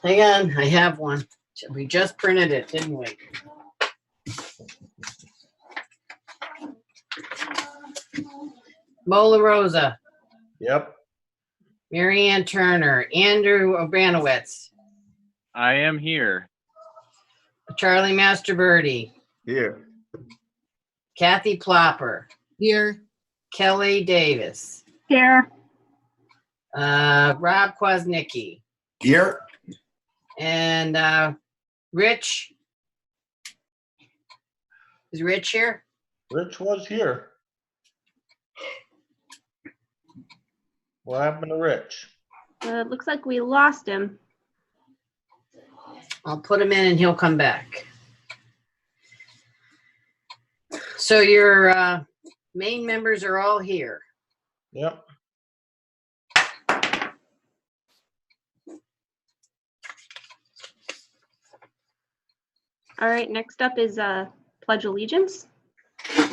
Hang on, I have one. We just printed it, didn't we? Mo La Rosa, Yep. Mary Ann Turner, Andrew Obranowitz, I am here. Charlie Masterbirdy, Here. Kathy Plopper, Here. Kelly Davis, Here. Rob Kwasnicki, Here. and Rich. Is Rich here? Rich was here. What happened to Rich? It looks like we lost him. I'll put him in and he'll come back. So your main members are all here. Yep. All right, next up is Pledge Allegiance. All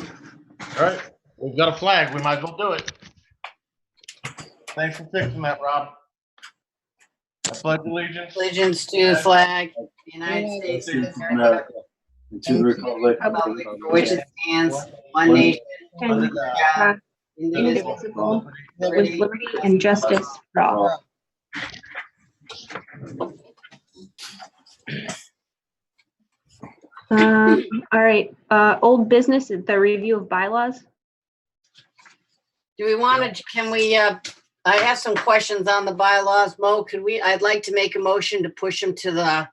right. We've got a flag. We might as well do it. Thanks for fixing that, Rob. I pledge allegiance. Allegiance to the flag, of the United States of America, And to the republic. republic for which it stands, one nation, And God, indivisible, with liberty and justice for all. All right, old business, the review of bylaws. Do we want to, can we, I have some questions on the bylaws. Mo, I'd like to make a motion to push them to the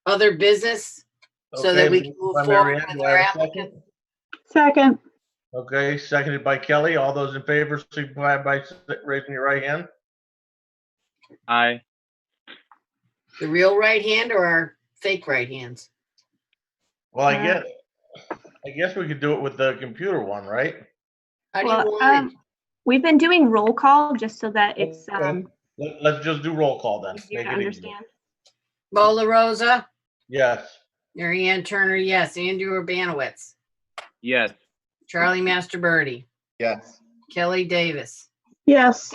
other business so that we can move By Mary forward Ann, with do I our have a second? applicant. Second. Okay, seconded by Kelly. All those in favor, signify by raising your right hand. Aye. The real right hand or our fake right hands? Well, I guess we could do it with the computer one, right? How do you Well, want it? we've been doing roll call just so that it's Okay. Let's just do roll call then. easier to Make it easy. understand. Mo La Rosa, Yes. Mary Ann Turner, yes. Andrew Urbanowitz, Yes. Charlie Masterbirdy, Yes. Kelly Davis, Yes.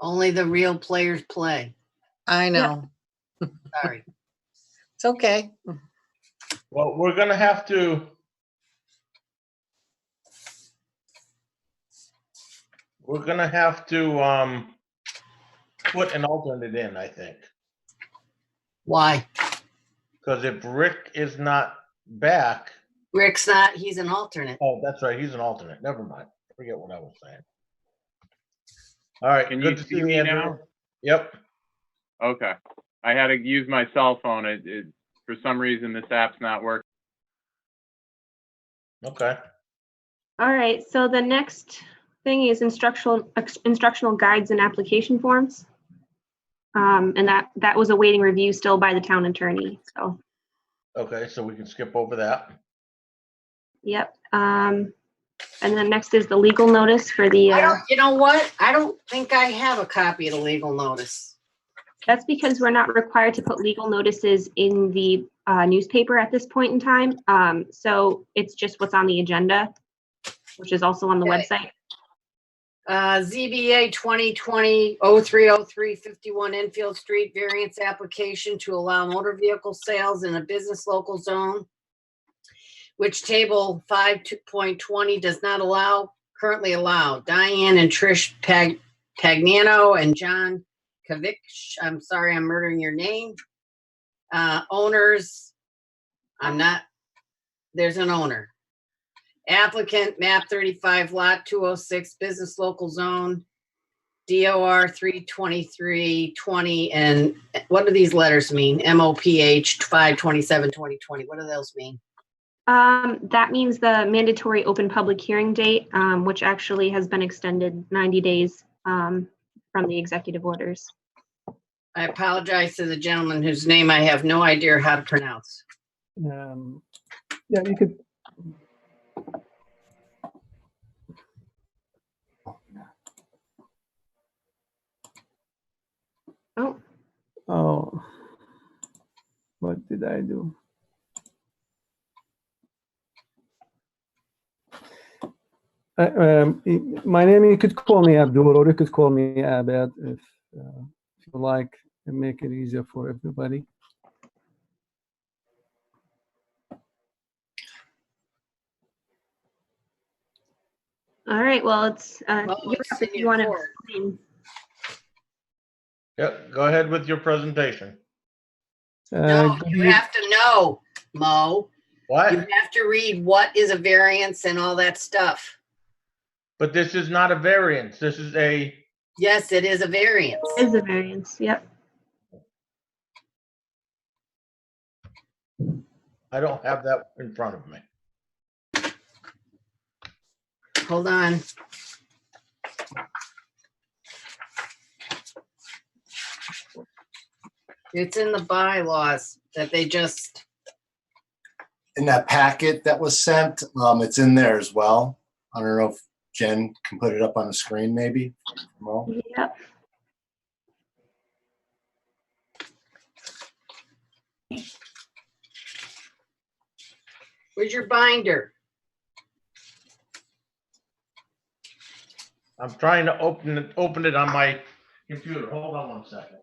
only the real players play. I know. Sorry. It's okay. Well, we're gonna have to. We're gonna have to put an alternate in, I think, Why? because if Rick is not back, Rick's not, he's an alternate. oh, that's right, he's an alternate. Never mind. Forget what I was saying. All right, Can you good to see see me you, now? Andrew. Yep. Okay. I had to use my cell phone. For some reason, this app's not working. Okay. All right, so the next thing is instructional guides and application forms. And that was awaiting review still by the town attorney, so, Okay, so we can skip over that. yep. And then next is the legal notice for the, You know what? I don't think I have a copy of the legal notice. that's because we're not required to put legal notices in the newspaper at this point in time. So it's just what's on the agenda, which is also on the Okay. website. ZBA 2020-0303 51 Enfield Street variance application to allow motor vehicle sales in a business local zone, which table 5.20 does not currently allow. Diane and Trish Pagnano and John Kavich, I'm sorry, I'm murdering your name. Owners, there's an owner. Applicant, map 35, lot 206, business local zone, DOR 32320, and what do these letters mean? MOPH 5/27/2020. What do those mean? That means the mandatory open public hearing date, which actually has been extended 90 days from the executive orders. I apologize to the gentleman whose name I have no idea how to pronounce. Yeah, you could. Oh, what did I do? My name, you could call me Abdul, or you could call me Abed if you like, and make it easier for everybody. All right, well, it's, Well, you're it's up if in you your want to court. explain. Yep, go ahead with your presentation. No, Good you eve- have to know, Mo. You What? have to read what is a variance and all that stuff. But this is not a variance. This is a, Yes, it is a variance. Is a variance, yep. I don't have that in front of me. Hold on. It's in the bylaws that they just, In that packet that was sent, it's in there as well. I don't know if Jen can put it up on the screen, maybe. Mo? Yep. where's your binder? I'm trying to open it on my computer. Hold on one second.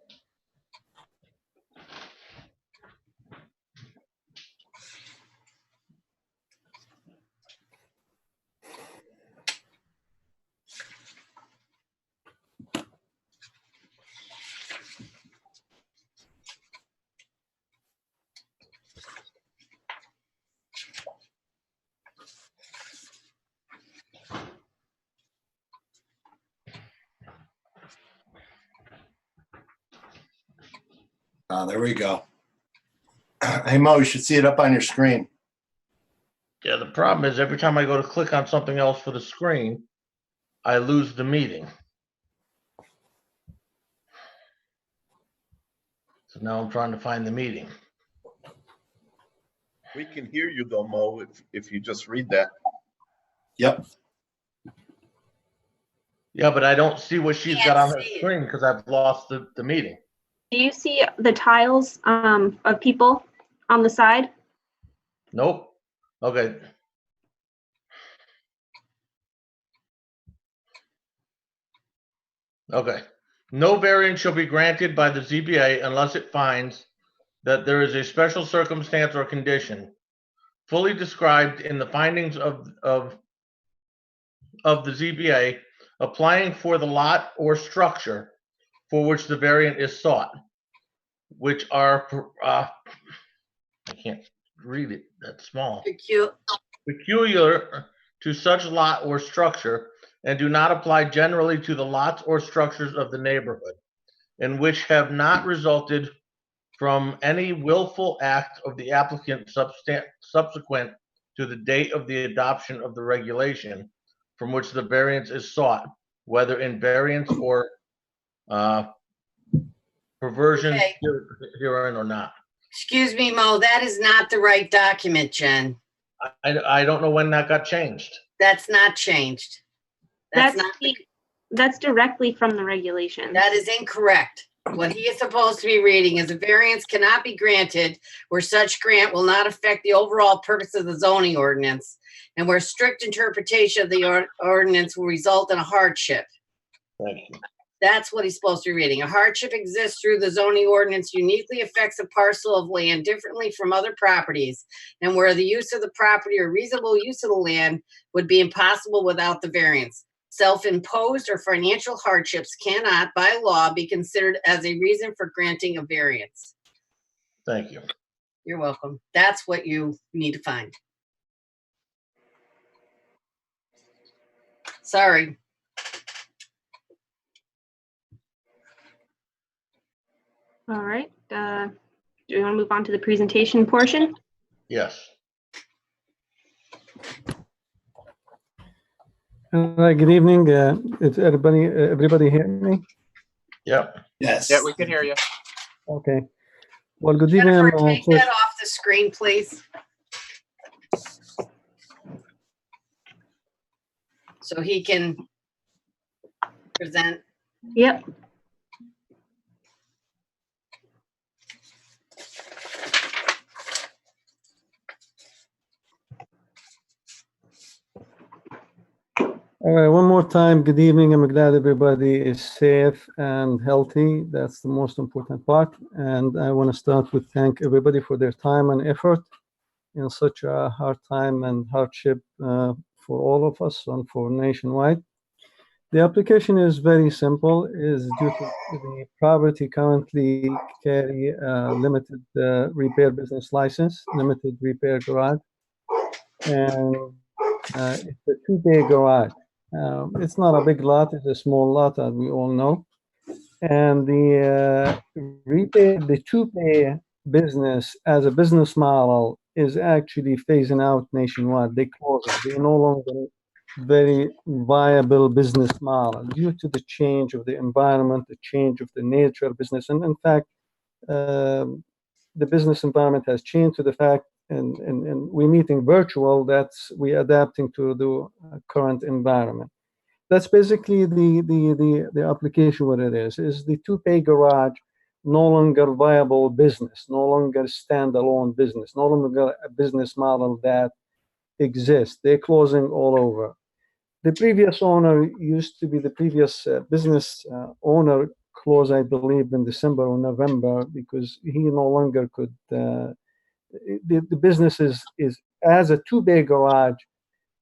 There we go. Hey, Mo, you should see it up on your screen. Yeah, the problem is every time I go to click on something else for the screen, I lose the meeting. So now I'm trying to find the meeting. We can hear you though, Mo, if you just read that. Yep. Yeah, but I don't see what she's got on her Can't see it. screen because I've lost the meeting. Do you see the tiles of people on the side? Nope. Okay. Okay. No variance shall be granted by the ZBA unless it finds that there is a special circumstance or condition fully described in the findings of the ZBA applying for the lot or structure for which the variant is sought, which are, I can't read it that small, peculiar to such lot or structure and do not apply generally to the lots or structures of the neighborhood, and which have not resulted from any willful act of the applicant subsequent to the date of the adoption of the regulation from which the variance is sought, whether in variance or perversion Okay. herein or not. Excuse me, Mo, that is not the right document, Jen. I don't know when that got changed. That's not changed. That's not, That's directly from the regulations. that is incorrect. What he is supposed to be reading is a variance cannot be granted where such grant will not affect the overall purpose of the zoning ordinance and where strict interpretation of the ordinance will result in a hardship. Thank you. That's what he's supposed to be reading. A hardship exists through the zoning ordinance uniquely affects a parcel of land differently from other properties, and where the use of the property or reasonable use of the land would be impossible without the variance. Self-imposed or financial hardships cannot, by law, be considered as a reason for granting a variance. Thank you. You're welcome. That's what you need to find. Sorry. All right. Do we want to move on to the presentation portion? Yes. Good evening. Is everybody hear me? Yep. Yes. Yeah, we can hear you. Okay. Well, good evening. Jennifer, take that off the screen, please. So he can present. Yep. All right, one more time, good evening. I'm glad everybody is safe and healthy. That's the most important part. And I want to start with thank everybody for their time and effort in such a hard time and hardship for all of us and for nationwide. The application is very simple, is due to the property currently carry a limited repair business license, limited repair garage. And it's a two-bay garage. It's not a big lot, it's a small lot, as we all know. And the repair, the two-bay business as a business model is actually phasing out nationwide. They close it. They're no longer very viable business model due to the change of the environment, the change of the nature of business. And in fact, the business environment has changed to the fact, and we're meeting virtual, that's we adapting to the current environment. That's basically the application. What it is the two-bay garage no longer viable business, no longer standalone business, no longer a business model that exists. They're closing all over. The previous owner used to be the previous business owner closed, I believe, in December or November because he no longer could. The business is as a two-bay garage,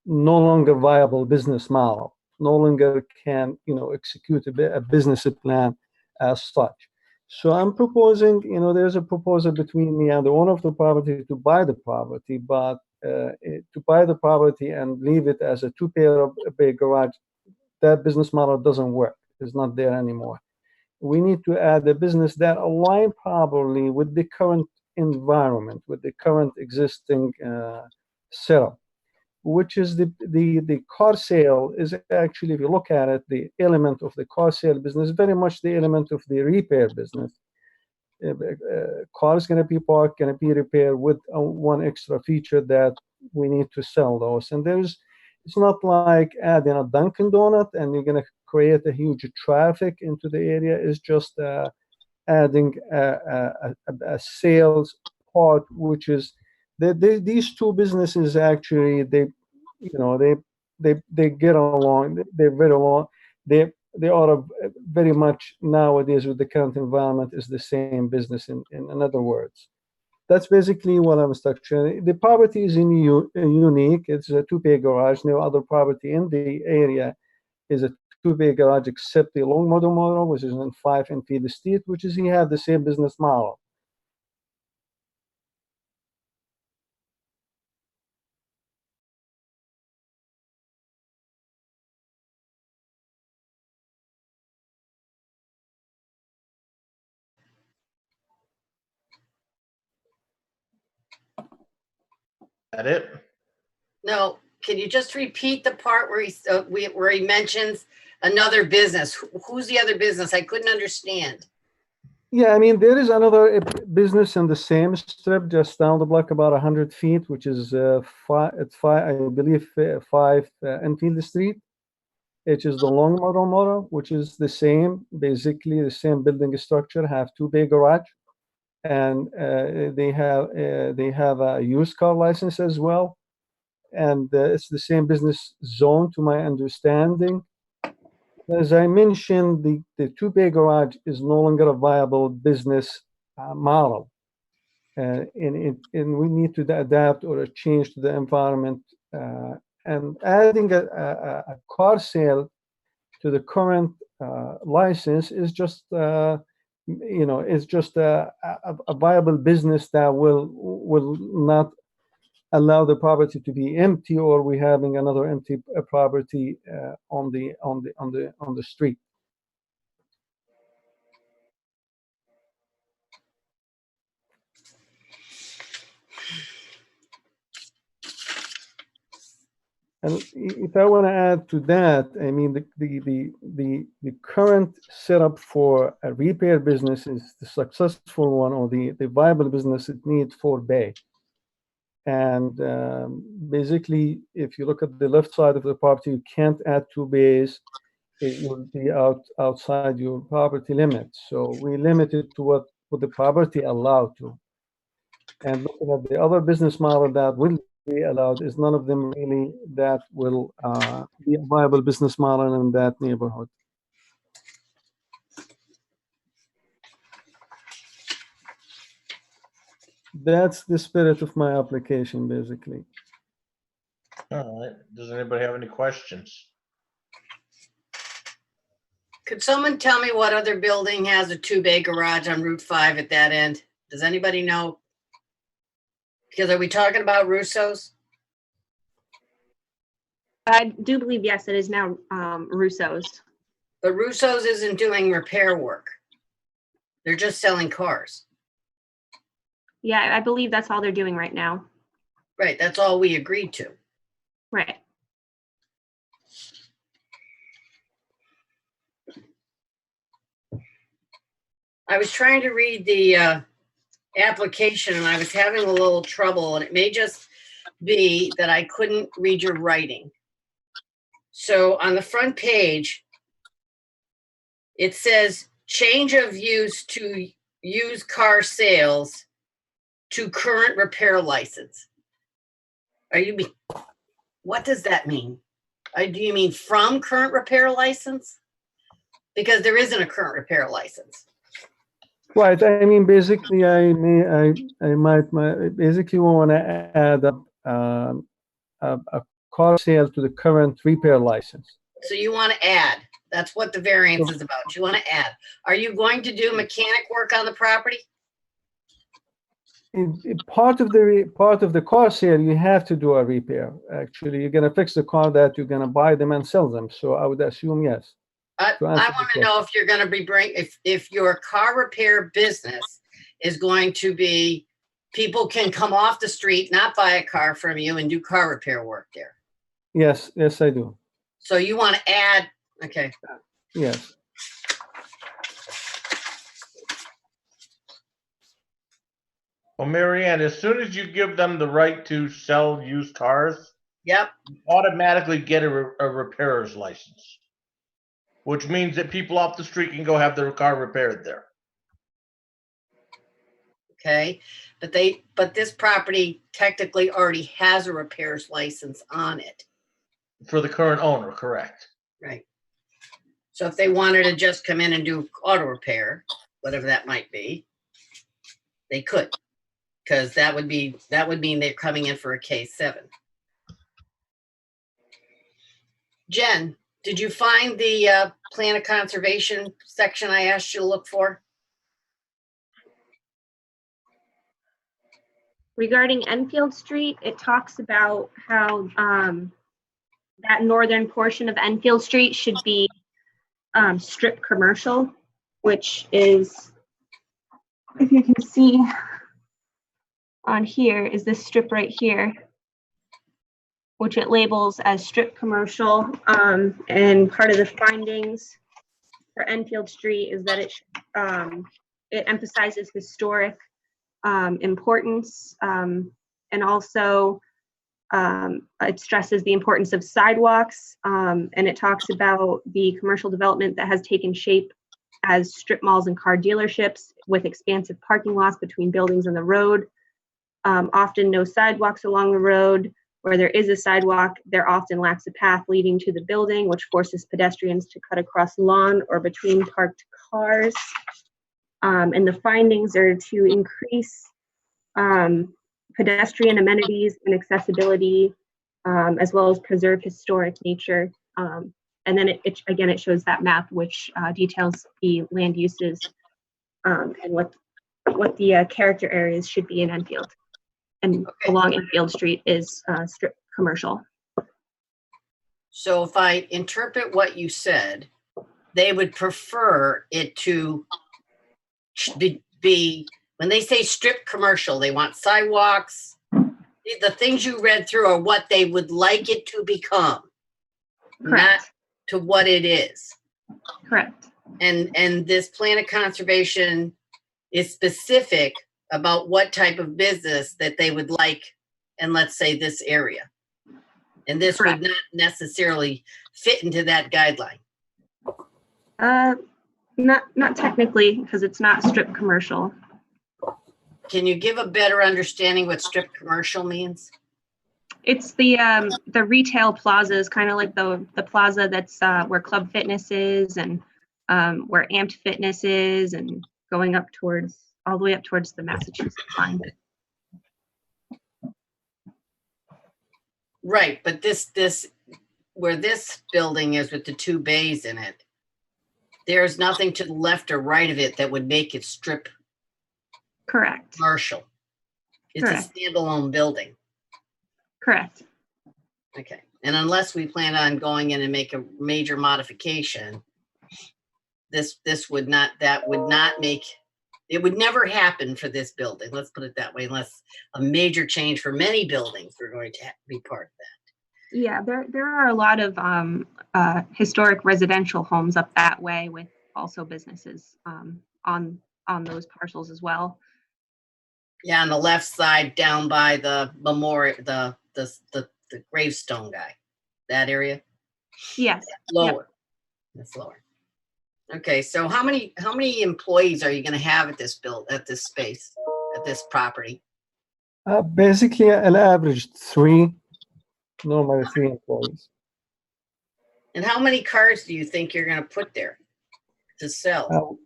no longer viable business model. No longer can execute a business plan as such. So I'm proposing, there's a proposal between me and the owner of the property to buy the property, but to buy the property and leave it as a two-bay garage, that business model doesn't work. It's not there anymore. We need to add a business that align properly with the current environment, with the current existing setup, which is the car sale is actually, if you look at it, the element of the car sale business, very much the element of the repair business. Car is going to be parked, going to be repaired with one extra feature that we need to sell those. And it's not like adding a Dunkin' Donut and you're going to create a huge traffic into the area. It's just adding a sales part, which is these two businesses actually they get along. They're very along. They are very much nowadays with the current environment is the same business. In other words, that's basically what I'm structuring. The property is unique. It's a two-bay garage. No other property in the area is a two-bay garage except the Long Model, which is in 5 Enfield Street, which is he had the same business model. That it? No, can you just repeat the part where he mentions another business? Who's the other business? I couldn't understand. Yeah, I mean, there is another business in the same strip just down the block about 100 feet, which is I believe 5 Enfield Street. It is the Long Model, which is the same, basically the same building structure, have two-bay garage. And they have a used car license as well. And it's the same business zone to my understanding. As I mentioned, the two-bay garage is no longer a viable business model. And we need to adapt or change to the environment. And adding a car sale to the current license is just, is just a viable business that will not allow the property to be empty, or we having another empty property on the street. And if I want to add to that, I mean the current setup for a repair business is the successful one, or the viable business. It needs 4 bay. And basically, if you look at the left side of the property, you can't add 2 bays. It will be outside your property limits. So we limit it to what the property allowed to. And looking at the other business model that will be allowed, is none of them really that will be a viable business model in that neighborhood. That's the spirit of my application, basically. All right. Does anybody have any questions? Could someone tell me what other building has a two-bay garage on Route 5 at that end? Does anybody know? Because are we talking about Russo's? I do believe, yes, it is now Russo's. But Russo's isn't doing repair work. They're just selling cars. Yeah, I believe that's all they're doing right now. Right, that's all we agreed to. Right. I was trying to read the application and I was having a little trouble, and it may just be that I couldn't read your writing. So on the front page, it says change of use to used car sales to current repair license. What does that mean? Do you mean from current repair license? Because there isn't a current repair license. Right. I mean, basically, I might basically want to add a car sale to the current repair license. So you want to add. That's what the variance is about. You want to add. Are you going to do mechanic work on the property? Part of the car sale, you have to do a repair. Actually, you're gonna fix the car that you're gonna buy them and sell them. So I would assume yes. I To answer want the to know if you're going to be if your car repair business is going to be, people can come off the street, not buy a car from you and do car repair work there. Yes, I do. So you want to add, okay. Yes. Well, Mary Ann, as soon as you give them the right to sell used cars, Yep. you automatically get a repairer's license, which means that people off the street can go have their car repaired there. Okay. But this property technically already has a repair's license on it. For the current owner, correct? Right. So if they wanted to just come in and do auto repair, whatever that might be, they could, because that would mean they're coming in for a K7. Jen, did you find the plan of conservation section I asked you to look for? Regarding Enfield Street, it talks about how that northern portion of Enfield Street should be strip commercial, which is, if you can see on here, is this strip right here, which it labels as strip commercial. And part of the findings for Enfield Street is that it emphasizes historic importance, and also it stresses the importance of sidewalks, and it talks about the commercial development that has taken shape as strip malls and car dealerships with expansive parking lots between buildings and the road. Often no sidewalks along the road. Where there is a sidewalk, there often lacks a path leading to the building, which forces pedestrians to cut across lawn or between parked cars. And the findings are to increase pedestrian amenities and accessibility, as well as preserve historic nature. And then it shows that map, which details the land uses and what the character areas should be in Enfield. And along Enfield Street is strip commercial. So if I interpret what you said, they would prefer it to be, when they say strip commercial, they want sidewalks. The things you read through are what they would like it to become, Correct. not to what it is. Correct. And this plan of conservation is specific about what type of business that they would like in, let's say, this area. And this Correct. would not necessarily fit into that guideline. Not technically, because it's not strip commercial. Can you give a better understanding what strip commercial means? It's the retail plazas, kind of like the plaza that's where Club Fitness is and where Amped Fitness is, and going up towards all the way up towards the Massachusetts line. Right, but this, where this building is with the two bays in it, there's nothing to the left or right of it that would make it strip Correct. commercial. It's Correct. a standalone building. Correct. Okay, and unless we plan on going in and make a major modification, this would not, that would not make, it would never happen for this building, let's put it that way, unless a major change for many buildings were going to be part of that. Yeah, there are a lot of historic residential homes up that way with also businesses on those parcels as well. Yeah, on the left side, down by the memorial, the gravestone guy, that area, Yes. lower. That's lower. Okay, so how many employees are you gonna have at this space, at this property? Basically, an average 3, normally 3 employees. And how many cars do you think you're gonna put there to sell?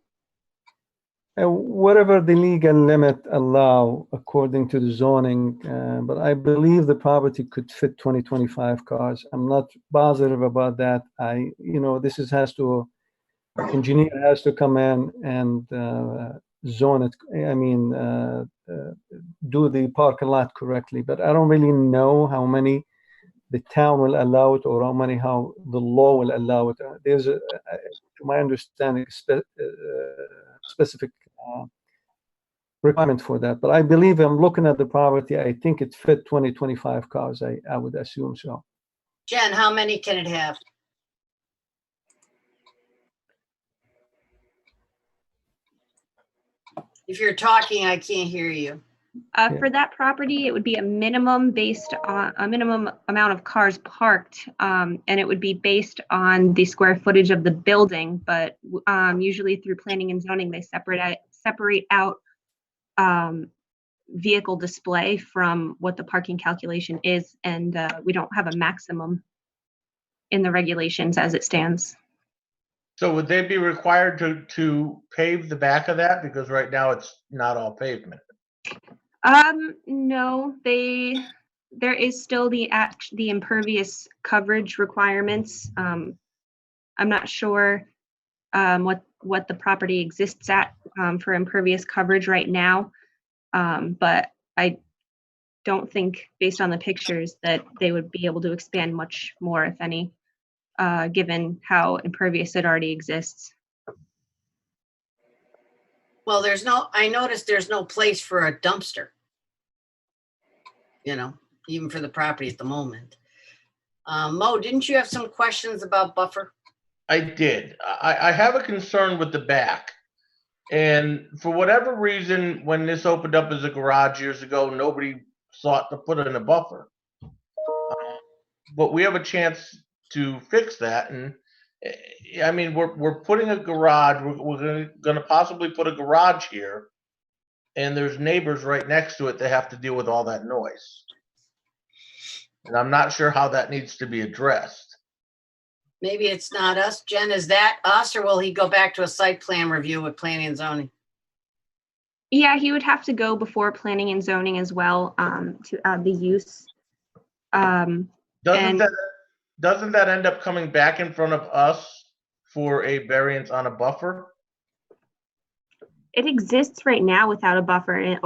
Whatever the legal limit allow according to the zoning, but I believe the property could fit 25 cars. I'm not positive about that. Engineer has to come in and zone it. I mean, do the parking lot correctly, but I don't really know how many the town will allow it or how the law will allow it. There's to my understanding, specific requirement for that. But I believe I'm looking at the property, I think it fit 25 cars. I would assume so. Jen, how many can it have? If you're talking, I can't hear you. For that property, it would be a minimum based on a minimum amount of cars parked, and it would be based on the square footage of the building. But usually through planning and zoning, they separate out vehicle display from what the parking calculation is, and we don't have a maximum in the regulations as it stands. So would they be required to pave the back of that? Because right now it's not all pavement. No, there is still the impervious coverage requirements. I'm not sure what the property exists at for impervious coverage right now, but I don't think, based on the pictures, that they would be able to expand much more, if any, given how impervious it already exists. Well, I noticed there's no place for a dumpster. Even for the property at the moment. Mo, didn't you have some questions about buffer? I did. I have a concern with the back. And for whatever reason, when this opened up as a garage years ago, nobody sought to put in a buffer. But we have a chance to fix that. And I mean, we're putting a garage, we're gonna possibly put a garage here. And there's neighbors right next to it that have to deal with all that noise. And I'm not sure how that needs to be addressed. Maybe it's not us. Jen, is that us, or will he go back to a site plan review with planning and zoning? Yeah, he would have to go before planning and zoning as well to add the use. Doesn't that end up coming back in front of us for a variance on a buffer? It exists right now without a buffer, and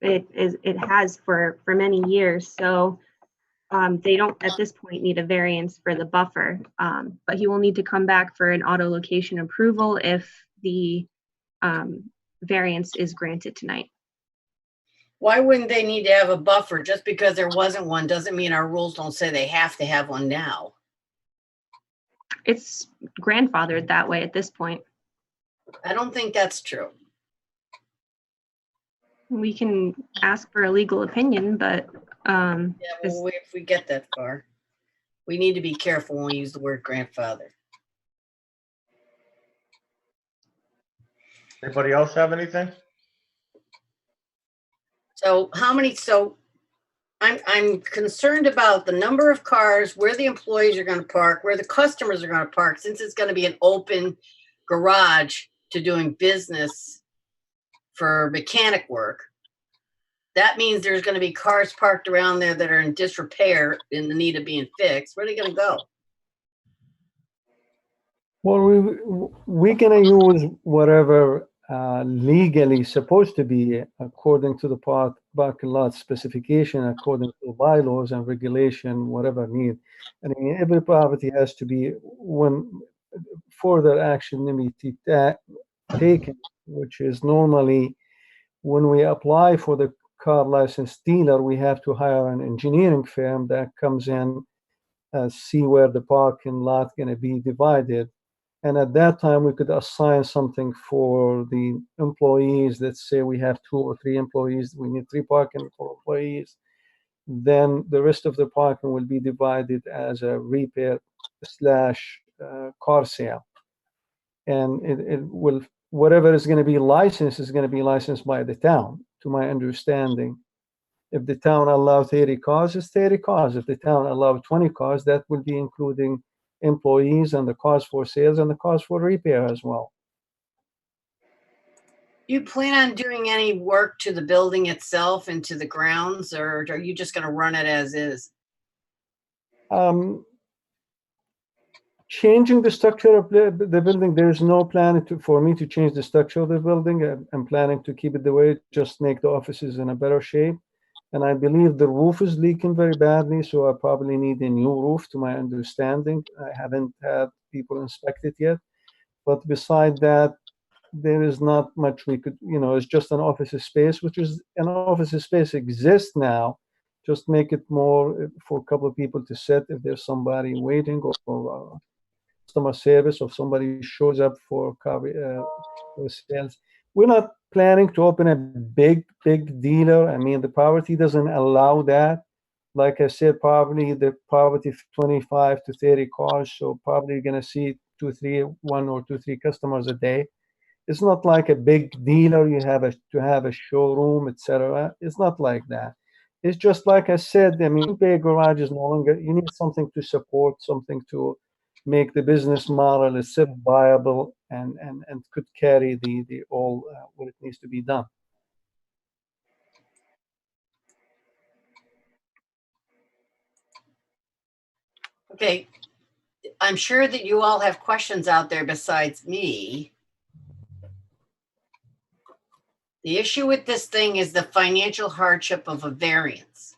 it has for many years. So they don't at this point need a variance for the buffer, but he will need to come back for an auto location approval if the variance is granted tonight. Why wouldn't they need to have a buffer? Just because there wasn't one doesn't mean our rules don't say they have to have one now. It's grandfathered that way at this point. I don't think that's true. We can ask for a legal opinion, but Yeah, well, if we get that far, we need to be careful when we use the word grandfather. Anybody else have anything? So I'm concerned about the number of cars, where the employees are gonna park, where the customers are gonna park, since it's gonna be an open garage to doing business for mechanic work. That means there's gonna be cars parked around there that are in disrepair, in the need of being fixed. Where are they gonna go? Well, we're gonna use whatever legally supposed to be according to the parking lot specification, according to bylaws and regulation, whatever need. I mean, every property has to be, when further action may be taken, which is normally when we apply for the car license dealer, we have to hire an engineering firm that comes in, see where the parking lot gonna be divided. And at that time, we could assign something for the employees. Let's say we have 2 or 3 employees, we need 3 parking for employees. Then the rest of the parking will be divided as a repair slash car sale. And it will, whatever is gonna be licensed is gonna be licensed by the town, to my understanding. If the town allow 30 cars, it's 30 cars. If the town allow 20 cars, that will be including employees and the cars for sales and the cars for repair as well. You plan on doing any work to the building itself and to the grounds, or are you just gonna run it as is? Changing the structure of the building, there's no plan for me to change the structure of the building. I'm planning to keep it the way, just make the offices in a better shape. And I believe the roof is leaking very badly, so I probably need a new roof, to my understanding. I haven't had people inspect it yet. But beside that, there is not much we could, it's just an office space, which is an office space exists now. Just make it more for a couple of people to sit if there's somebody waiting, or customer service, or somebody shows up for sales. We're not planning to open a big dealer. I mean, the property doesn't allow that. Like I said, probably the property 25 to 30 cars, so probably you're gonna see 1 or 2, 3 customers a day. It's not like a big dealer. You have to have a showroom, etc. It's not like that. It's just like I said. I mean, big garage is no longer. You need something to support, something to make the business model itself viable and could carry the all what it needs to be done. Okay, I'm sure that you all have questions out there besides me. The issue with this thing is the financial hardship of a variance.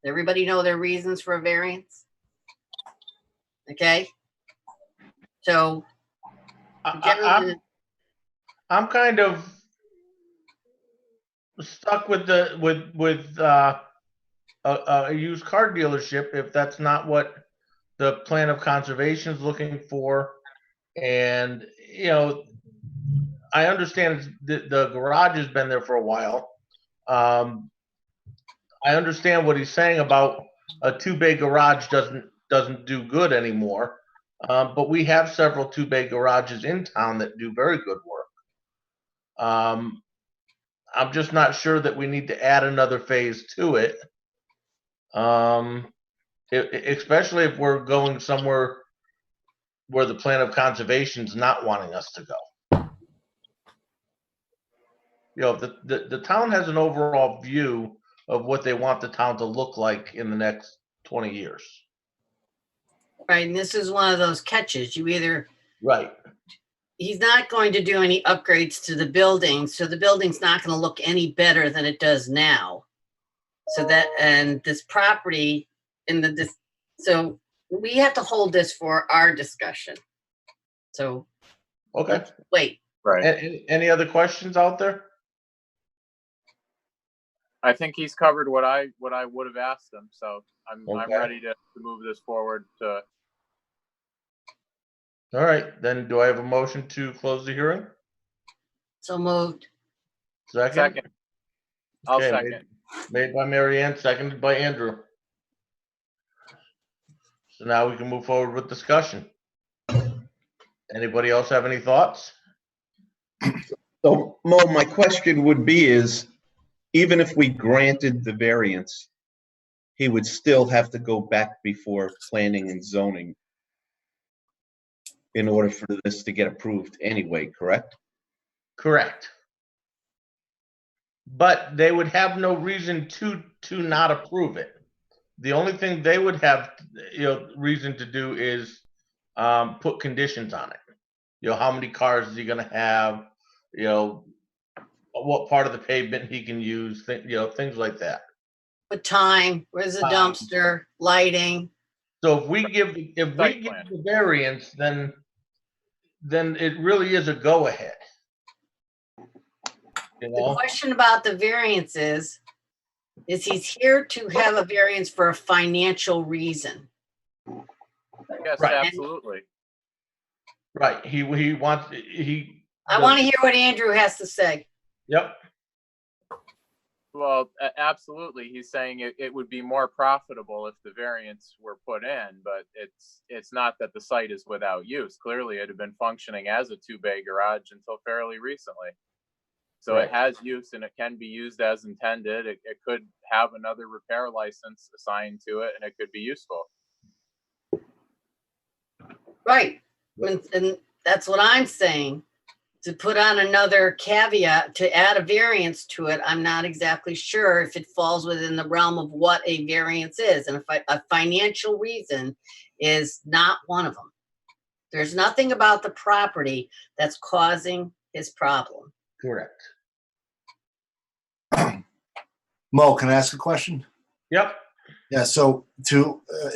Everybody know their reasons for a variance? Okay? So, I'm kind of stuck with a used car dealership if that's not what the plan of conservation is looking for. And I understand the garage has been there for a while. I understand what he's saying about a 2-bay garage doesn't do good anymore. But we have several 2-bay garages in town that do very good work. I'm just not sure that we need to add another phase to it. Especially if we're going somewhere where the plan of conservation is not wanting us to go. The town has an overall view of what they want the town to look like in the next 20 years. right, and this is one of those catches. You either, Right. he's not going to do any upgrades to the building, so the building's not going to look any better than it does now. So that, and this property so we have to hold this for our discussion. So Okay. wait, Right. Any other questions out there? I think he's covered what I would have asked him, so I'm Okay. ready to move this forward to. All right, then do I have a motion to close the hearing? so moved. Second. I'll Okay, second. Made by Mary Ann, seconded by Andrew. So now we can move forward with discussion. Anybody else have any thoughts? So Mo, my question would be is, even if we granted the variance, he would still have to go back before planning and zoning in order for this to get approved anyway, correct? Correct. But they would have no reason to not approve it. The only thing they would have, reason to do is put conditions on it. How many cars is he gonna have? What part of the pavement he can use, things like that. What time, where's the dumpster, lighting? So if we give the plan. variance, then it really is a go-ahead. The question about the variance is he's here to have a variance for a financial reason. Yes, Right. absolutely. Right, he wants, I want to hear what Andrew has to say. Yep, Well, absolutely. He's saying it would be more profitable if the variance were put in, but it's not that the site is without use. Clearly, it had been functioning as a two-bay garage until fairly recently. So Right. it has use and it can be used as intended. It could have another repair license assigned to it and it could be useful. Right. And that's what I'm saying. To put on another caveat, to add a variance to it, I'm not exactly sure if it falls within the realm of what a variance is. And if a financial reason is not one of them. There's nothing about the property that's causing his problem. correct. Mo, can I ask a question? Yep, Yeah, so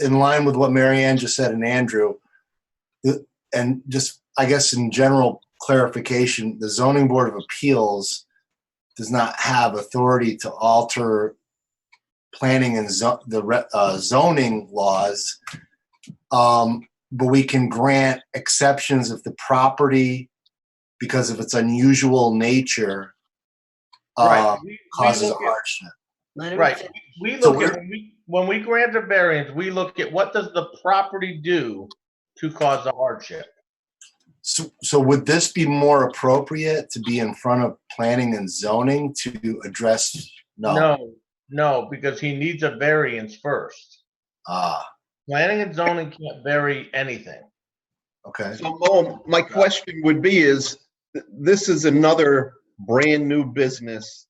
in line with what Mary Ann just said and Andrew, and just, I guess in general clarification, the Zoning Board of Appeals does not have authority to alter planning and zoning laws, but we can grant exceptions if the property, because of its unusual nature, right. causes a hardship. Let him Right. finish. We So look at, when we grant a variance, we look at what does the property do to cause a hardship? So would this be more appropriate to be in front of planning and zoning to address? No, because he needs a variance first. Planning and zoning can't vary anything. Okay. So Mo, my question would be this is another brand new business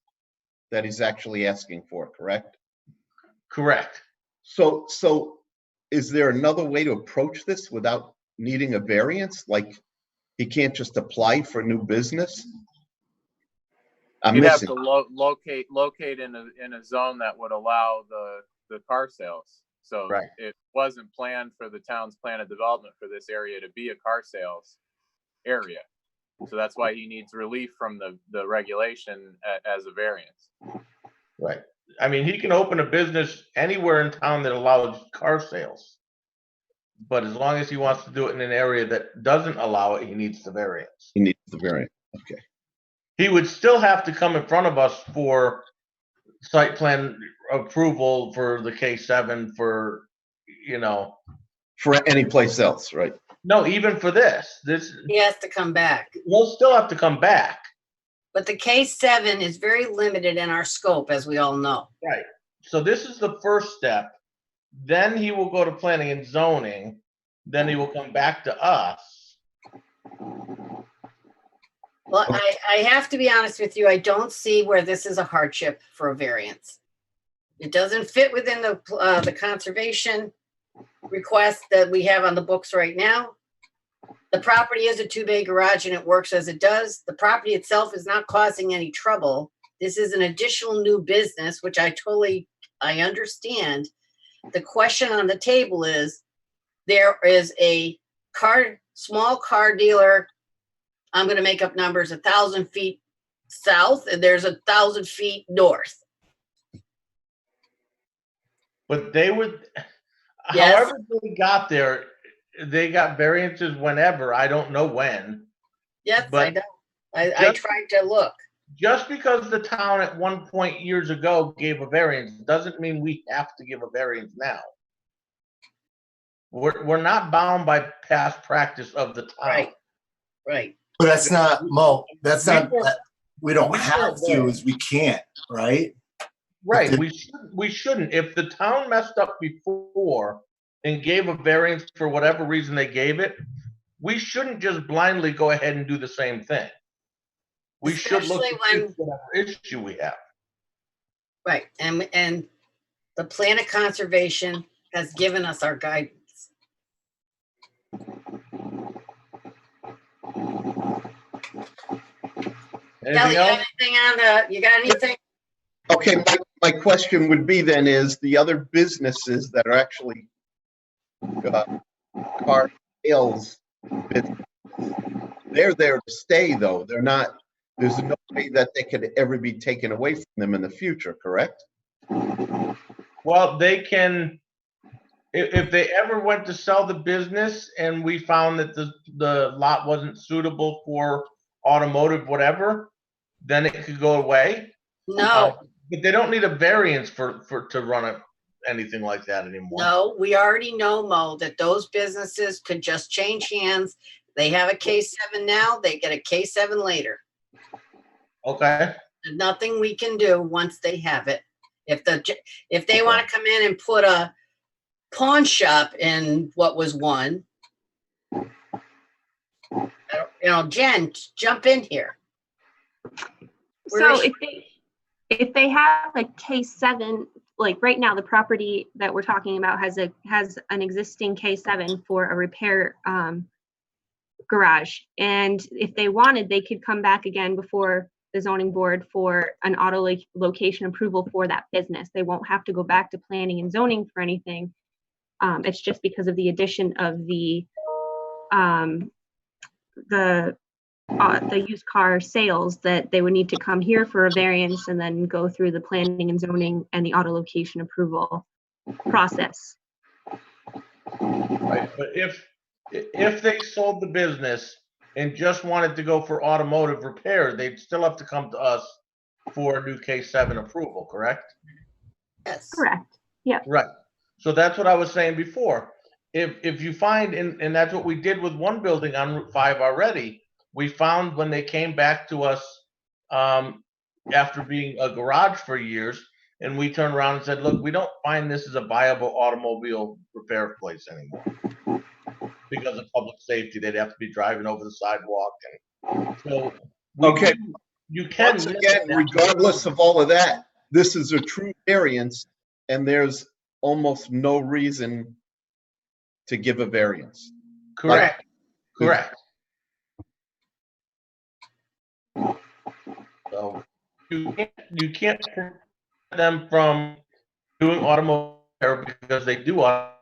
that he's actually asking for, correct? Correct. So is there another way to approach this without needing a variance? Like he can't just apply for new business? I'm You'd have missing. to locate in a zone that would allow the car sales. So Right. it wasn't planned for the town's plan of development for this area to be a car sales area. So that's why he needs relief from the regulation as a variance. Right. I mean, he can open a business anywhere in town that allows car sales. But as long as he wants to do it in an area that doesn't allow it, he needs the variance. He needs the variance. Okay. He would still have to come in front of us for site plan approval for the K7 for, For any place else, right? no, even for this, He has to come back. he'll still have to come back. But the K7 is very limited in our scope, as we all know. Right. So this is the first step. Then he will go to planning and zoning. Then he will come back to us. Well, I have to be honest with you. I don't see where this is a hardship for a variance. It doesn't fit within the conservation request that we have on the books right now. The property is a two-bay garage and it works as it does. The property itself is not causing any trouble. This is an additional new business, which I understand. The question on the table is, there is a small car dealer, I'm going to make up numbers, 1,000 feet south, and there's 1,000 feet north. But they would, Yes. however they got there, they got variances whenever. I don't know when. Yes, But I know. I just- tried to look. Just because the town at one point years ago gave a variance doesn't mean we have to give a variance now. We're not bound by past practice of the town. Right. But that's not, Mo, that's not, We we don't we have weren't to, there. is we can't, right? Right, we shouldn't. If the town messed up before and gave a variance for whatever reason they gave it, we shouldn't just blindly go ahead and do the same thing. We should look Especially at when- whatever issue we have. Right, and the plan of conservation has given us our guidance. Kelly, Anything you got else? anything on, you got anything? Okay, my question would be then is the other businesses that are actually car sales business, they're there to stay though. They're not, there's no way that they could ever be taken away from them in the future, correct? Well, they can, if they ever went to sell the business and we found that the lot wasn't suitable for automotive, whatever, then it could go away. No, But they don't need a variance to run anything like that anymore. no, we already know, Mo, that those businesses could just change hands. They have a K7 now, they get a K7 later. Okay, There's nothing we can do once they have it. If they want to come in and put a pawn shop in what was one, Jen, jump in here. Where So is if they have a K7, like right now, the property that we're talking about has an existing K7 for a repair garage. And if they wanted, they could come back again before the zoning board for an auto location approval for that business. They won't have to go back to planning and zoning for anything. It's just because of the addition of the used car sales that they would need to come here for a variance and then go through the planning and zoning and the auto location approval process. right, but if they sold the business and just wanted to go for automotive repair, they'd still have to come to us for a new K7 approval, correct? Yes. Correct. Right. So that's what I was saying before. If you find, and that's what we did with one building on Route 5 already, we found when they came back to us after being a garage for years, and we turned around and said, look, we don't find this as a viable automobile repair place anymore because of public safety. They'd have to be driving over the sidewalk. And so Okay. you can Once limit again, that. regardless of all of that, this is a true variance and there's almost no reason to give a variance. Correct. Correct. So you can't prevent them from doing automotive repair because they do auto.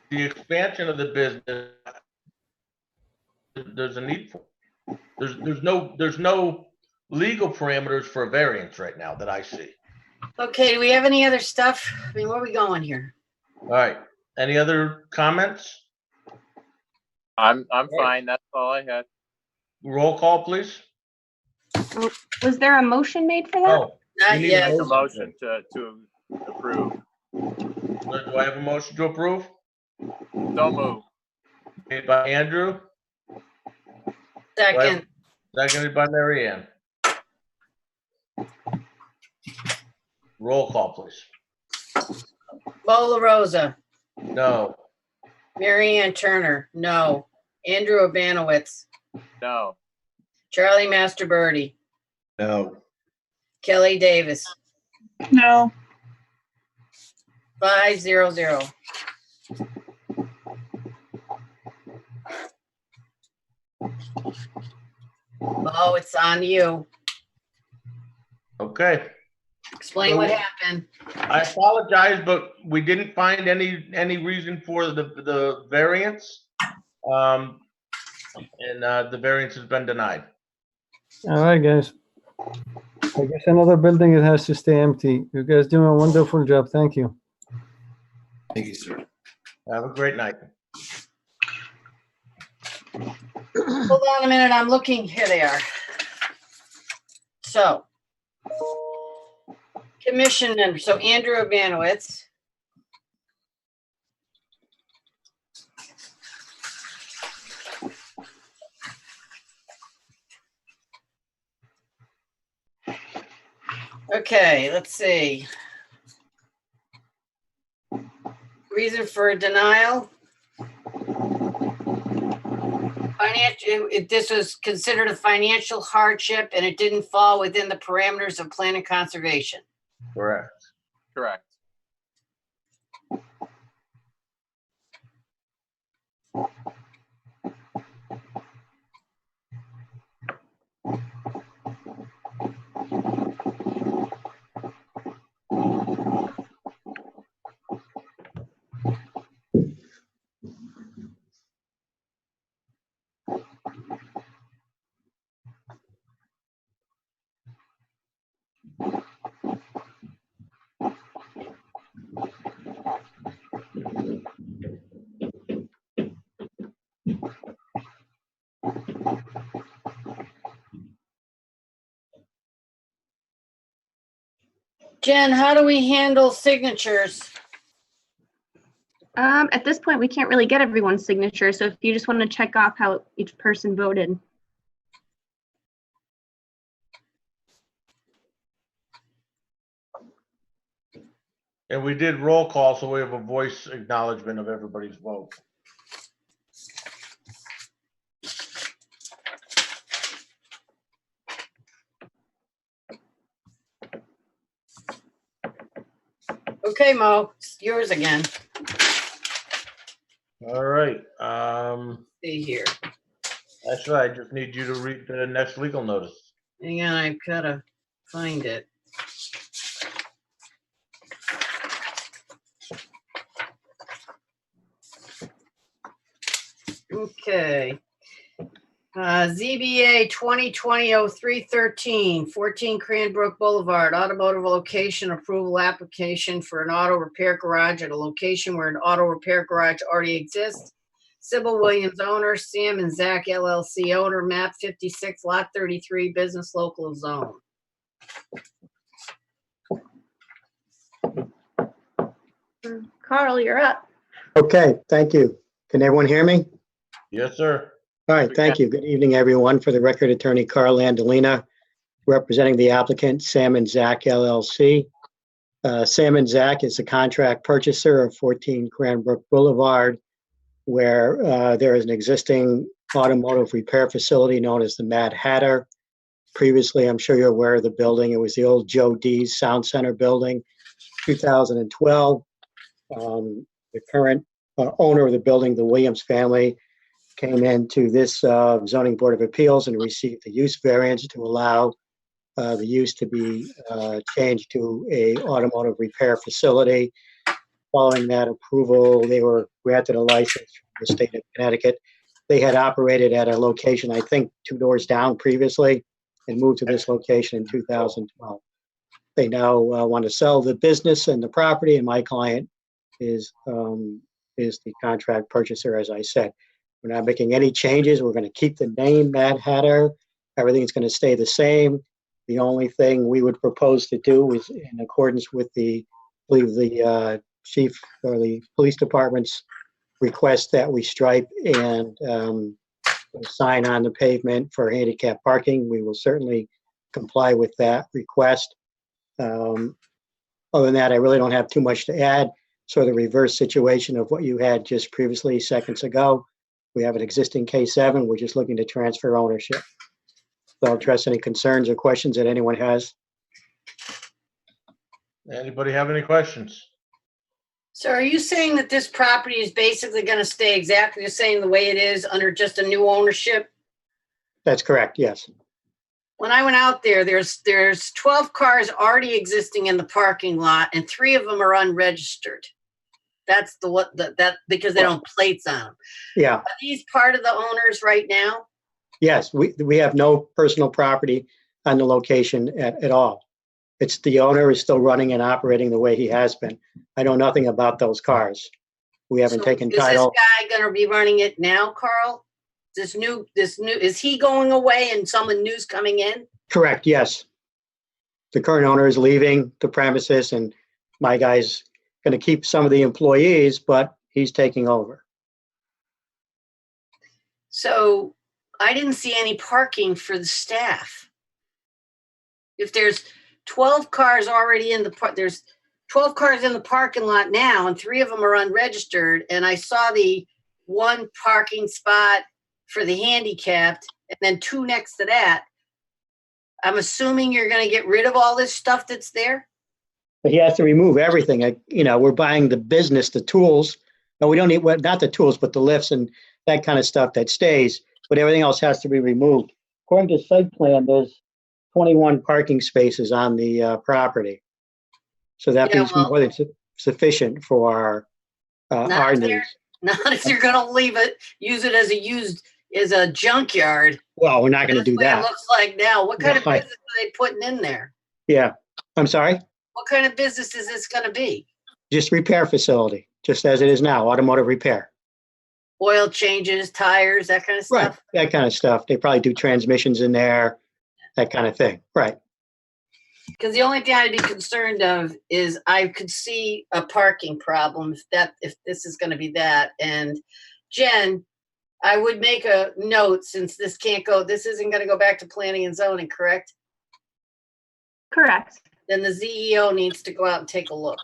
The expansion of the business, there's a need for. There's no legal parameters for a variance right now that I see. Okay, do we have any other stuff? I mean, where are we going here? All right. Any other comments? I'm fine. That's all I had. Roll call, please. Was there a motion made for that? Oh, Not need a yet. Make a motion to approve. do I have a motion to approve? So move. Made by Andrew, Second, seconded by Mary Ann. Roll call, please. Bo La Rosa, No. Mary Ann Turner, no. Andrew Obanowitz, No. Charlie Masterbirdy, No. Kelly Davis, No. 5-0-0. Bo, it's on you. Okay. Explain what happened. I apologize, but we didn't find any reason for the variance. And the variance has been denied. All right, guys. I guess another building, it has to stay empty. You guys doing a wonderful job. Thank you. Thank you, sir. Have a great night. Hold on a minute, I'm looking, here they are. So, commission member, so Andrew Obanowitz. Okay, let's see. Reason for a denial. This was considered a financial hardship and it didn't fall within the parameters of plan and conservation. Correct. Correct. Jen, how do we handle signatures? At this point, we can't really get everyone's signature, so if you just want to check off how each person voted. And we did roll call, so we have a voice acknowledgement of everybody's vote. Okay, Mo, it's yours again. All right. See here. Actually, I just need you to read the next legal notice. Hang on, I've gotta find it. Okay. ZBA 2020-0313, 14 Cranbrook Boulevard, automotive location approval application for an auto repair garage at a location where an auto repair garage already exists. Sybil Williams owner, Sam and Zach LLC owner, map 56, lot 33, business local zone. Carl, you're up. Okay, thank you. Can everyone hear me? Yes, sir. All right, thank you. Good evening, everyone. For the record, Attorney Carl Landolina, representing the applicant Sam and Zach LLC. Sam and Zach is a contract purchaser of 14 Cranbrook Boulevard, where there is an existing automotive repair facility known as the Mad Hatter. Previously, I'm sure you're aware of the building. It was the old Joe D's Sound Center building, 2012. The current owner of the building, the Williams family, came into this zoning board of appeals and received the use variance to allow the use to be changed to a automotive repair facility. Following that approval, they were granted a license from the state of Connecticut. They had operated at a location, I think, 2 doors down previously and moved to this location in 2012. They now want to sell the business and the property, and my client is the contract purchaser, as I said. We're not making any changes. We're going to keep the name Mad Hatter. Everything's going to stay the same. The only thing we would propose to do is in accordance with I believe the chief or the police department's request that we stripe and sign on the pavement for handicap parking. We will certainly comply with that request. Other than that, I really don't have too much to add. Sort of the reverse situation of what you had just previously seconds ago. We have an existing K7. We're just looking to transfer ownership. So I'll address any concerns or questions that anyone has. Anybody have any questions? So are you saying that this property is basically going to stay exactly the same the way it is under just a new ownership? That's correct, yes. When I went out there, there's 12 cars already existing in the parking lot and 3 of them are unregistered. That's because they don't have plates on them. Yeah, Are these part of the owners right now? yes, we have no personal property on the location at all. It's the owner is still running and operating the way he has been. I know nothing about those cars. We haven't taken title. Is this guy going to be running it now, Carl? This new, is he going away and someone new's coming in? Correct, yes. The current owner is leaving the premises and my guy's going to keep some of the employees, but he's taking over. So I didn't see any parking for the staff. If there's 12 cars already in the park. There's 12 cars in the parking lot now, and 3 of them are unregistered. And I saw the one parking spot for the handicapped, and then 2 next to that. I'm assuming you're going to get rid of all this stuff that's there. But he has to remove everything. We're buying the business, the tools. No, we don't need, well, not the tools, but the lifts and that kind of stuff that stays, but everything else has to be removed. According to site plan, there's 21 parking spaces on the property. So that Yeah, means well- more than sufficient for Not our if they're- needs. Not if you're going to leave it, use it as a junkyard. Well, we're not going to That's do what it that. looks like now. What kind of Right. business are they putting in there? Yeah. I'm sorry? What kind of business is this going to be? Just repair facility, just as it is now, automotive repair. Oil changes, tires, that kind of Right. stuff? That kind of stuff. They probably do transmissions in there, that kind of thing. Right. Because the only thing I'd be concerned of is I could see a parking problem if this is going to be that. And Jen, I would make a note since this isn't going to go back to planning and zoning, correct? Correct. Then the ZEO needs to go out and take a look.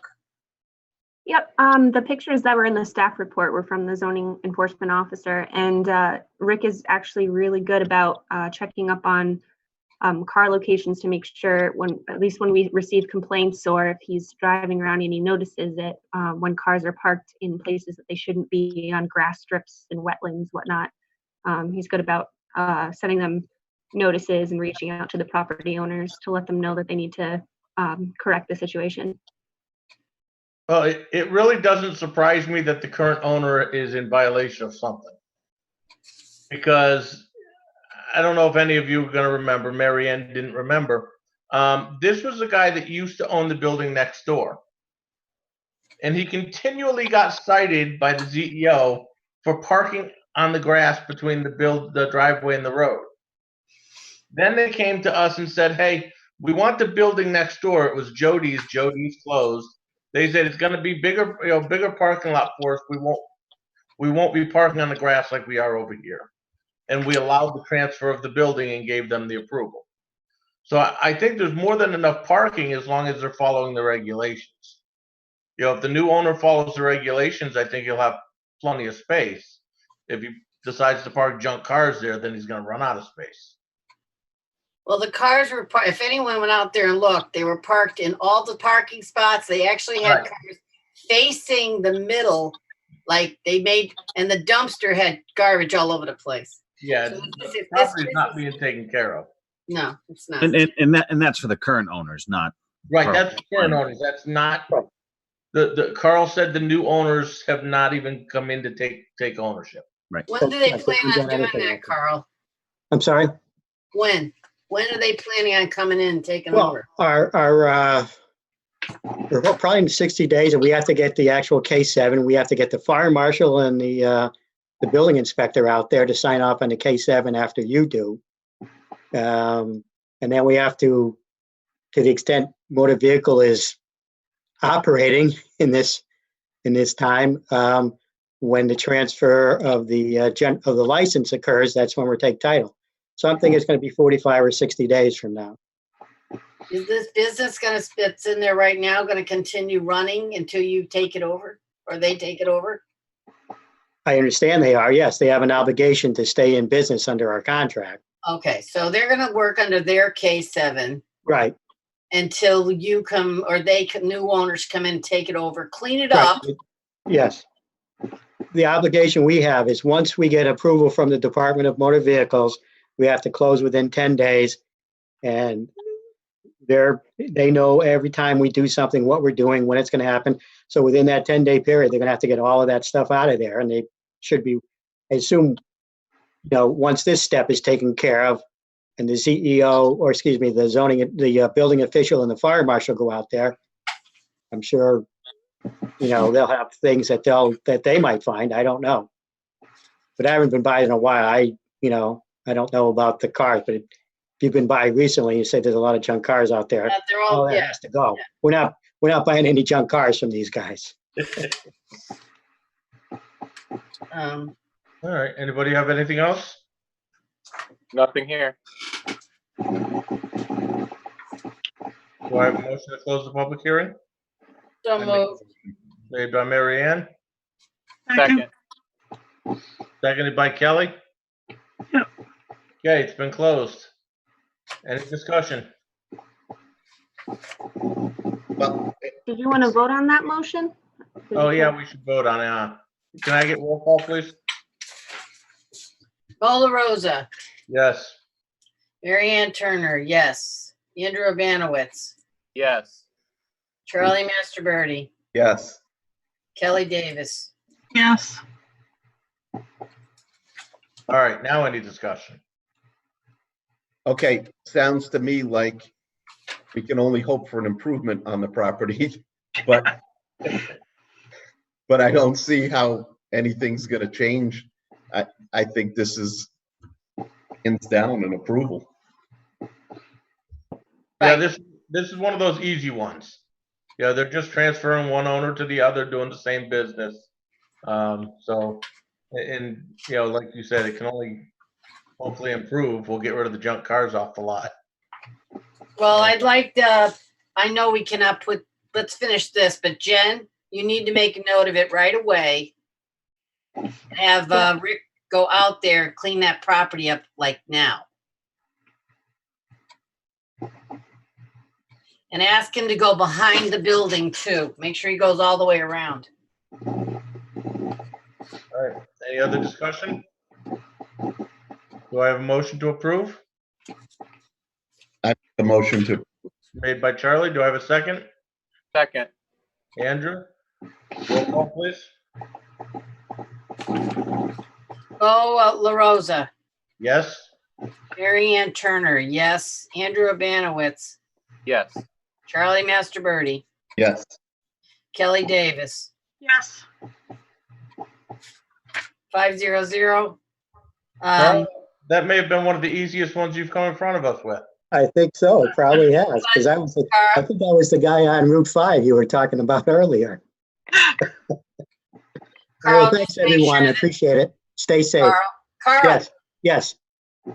Yep, the pictures that were in the staff report were from the zoning enforcement officer, and Rick is actually really good about checking up on car locations to make sure at least when we receive complaints or if he's driving around and he notices it, when cars are parked in places that they shouldn't be, on grass strips and wetlands, whatnot. He's good about sending them notices and reaching out to the property owners to let them know that they need to correct the situation. Well, it really doesn't surprise me that the current owner is in violation of something. Because I don't know if any of you are going to remember, Mary Ann didn't remember. This was the guy that used to own the building next door. And he continually got cited by the ZEO for parking on the grass between the driveway and the road. Then they came to us and said, hey, we want the building next door. It was Jody's. Jody's closed. They said it's going to be bigger parking lot for us. We won't be parking on the grass like we are over here. And we allowed the transfer of the building and gave them the approval. So I think there's more than enough parking as long as they're following the regulations. If the new owner follows the regulations, I think he'll have plenty of space. If he decides to park junk cars there, then he's going to run out of space. Well, the cars were, if anyone went out there and looked, they were parked in all the parking spots. They actually had Right. cars facing the middle, like and the dumpster had garbage all over the place. Yeah, So the if this property's not business- being taken care of. No, it's not. And that's for the current owners, not Right, Right. that's current owners. That's not, Right. the Carl said the new owners have not even come in to take ownership. When do they Yes, plan we've on done doing anything that, like that. Carl? I'm sorry? When? When are they planning on coming in and taking Well, over? we're probably in 60 days, and we have to get the actual K7. We have to get the fire marshal and the building inspector out there to sign off on the K7 after you do. And then we have to the extent motor vehicle is operating in this time, when the transfer of the license occurs, that's when we'll take title. So I'm thinking it's going to be 45 or 60 days from now. Is this business that's in there right now going to continue running until you take it over or they take it over? I understand they are. Yes, they have an obligation to stay in business under our contract. Okay, so they're going to work under their K7 Right. until you come or new owners come in and take it over, clean it Right. up. Yes. The obligation we have is once we get approval from the Department of Motor Vehicles, we have to close within 10 days. And they know every time we do something, what we're doing, when it's going to happen. So within that 10-day period, they're going to have to get all of that stuff out of there. And they should be, I assume, once this step is taken care of and the ZEO, or excuse me, the building official and the fire marshal go out there, I'm sure, they'll have things that they might find. I don't know. But I haven't been by in a while. I don't know about the cars, but if you've been by recently, you say there's a lot of junk cars out there. They're All all, that yeah. has to go. We're not buying any junk cars from these guys. All right, anybody have anything else? Nothing here. Well, Do I have a motion to close the public hearing? So moved. Made by Mary Ann, Second. seconded by Kelly? Yep. Okay, it's been closed. Any discussion? Well, Did you want to vote on that motion? Oh, yeah, we should vote on it. Can I get roll call, please? Bo LaRosa, Yes. Mary Ann Turner, yes. Andrew Abanowitz, Yes. Charlie Masterbirdy, yes. Kelly Davis. Yes. All right, now any discussion? Okay, sounds to me like we can only hope for an improvement on the property, but I don't see how anything's gonna change. I think this is hands down an approval. Yeah, Right. this is one of those easy ones. Yeah, they're just transferring one owner to the other, doing the same business. So, and, you know, like you said, it can only hopefully improve. We'll get rid of the junk cars off the lot. Well, I'd like to, I know we cannot put, let's finish this, but Jen, you need to make a note of it right away. Have Rick go out there, clean that property up like now. And ask him to go behind the building too. Make sure he goes all the way around. All right, any other discussion? Do I have a motion to approve? The motion to, Made by Charlie. Do I have a second? Second. Andrew? Roll call, please. Bo LaRosa, Yes? Mary Ann Turner, yes. Andrew Abanowitz, Yes. Charlie Masterbirdy, yes. Kelly Davis, Yes. 500. Charlie, that may have been one of the easiest ones you've come in front of us with. I think so, it probably has, because I Carl, think that was the guy on Route 5 you were talking about earlier. Carl, Well, thanks, just make everyone. sure I that- appreciate it. Stay safe. Carl, Yes, yes,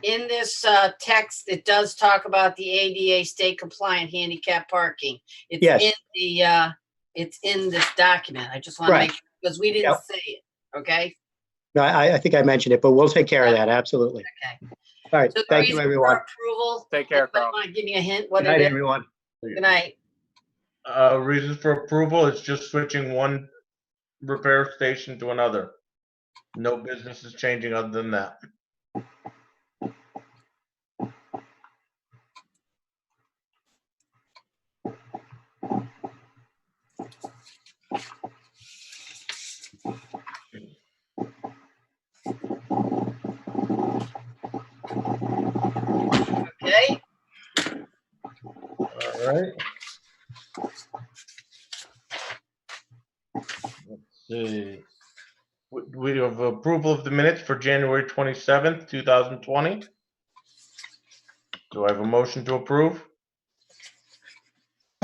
in this text, it does talk about the ADA state compliant handicap parking. It's Yes. in the, it's in this document. I just want to Right. make sure, because we didn't Yep. say it, okay? no, I think I mentioned it, but we'll take care of that, absolutely. Okay. All right, So the thank you, reason for everyone. approval. Take care, I Carl. want to give you a hint what Good it night, is. everyone. Good night. Reasons for approval, it's just switching one repair station to another. No business is changing other than that. Okay, All right. Let's see. We have approval of the minutes for January 27th, 2020. Do I have a motion to approve?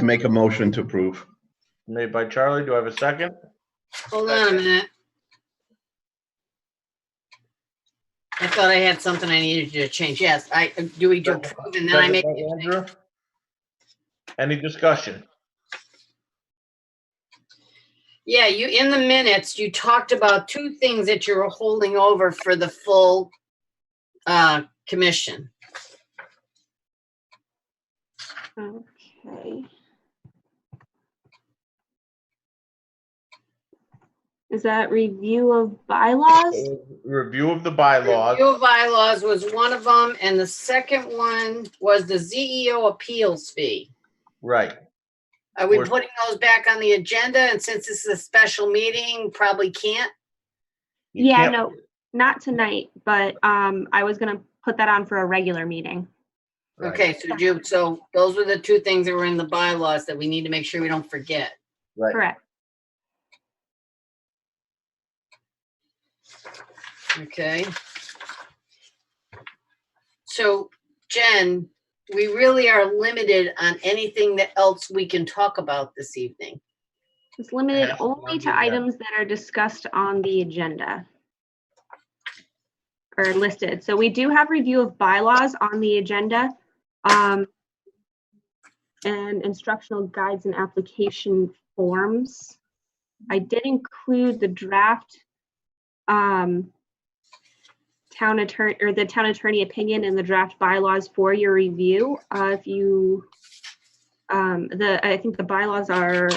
Make a motion to approve. Made by Charlie. Do I have a second? hold on a minute. I thought I had something I needed you to change. Yes, do we do approve and then I Second make, by Andrew. Any discussion? yeah, you, in the minutes, you talked about two things that you were holding over for the full commission. Okay. Is that review of bylaws? Review of the bylaws. Review of bylaws was one of them, and the second one was the ZEO appeals fee. Right. Are we We're- putting those back on the agenda? And since this is a special meeting, probably can't? You Yeah, can't- no, not tonight, but I was gonna put that on for a regular meeting. Right. Okay, so those were the two things that were in the bylaws that we need to make sure we don't forget. Right. Correct. Okay. So Jen, we really are limited on anything that else we can talk about this evening. It's limited Yes, only on to the agenda. items that are discussed on the agenda. Or listed. So we do have review of bylaws on the agenda. and instructional guides and application forms. I did include the draft town attorney opinion and the draft bylaws for your review. If you, I think the bylaws are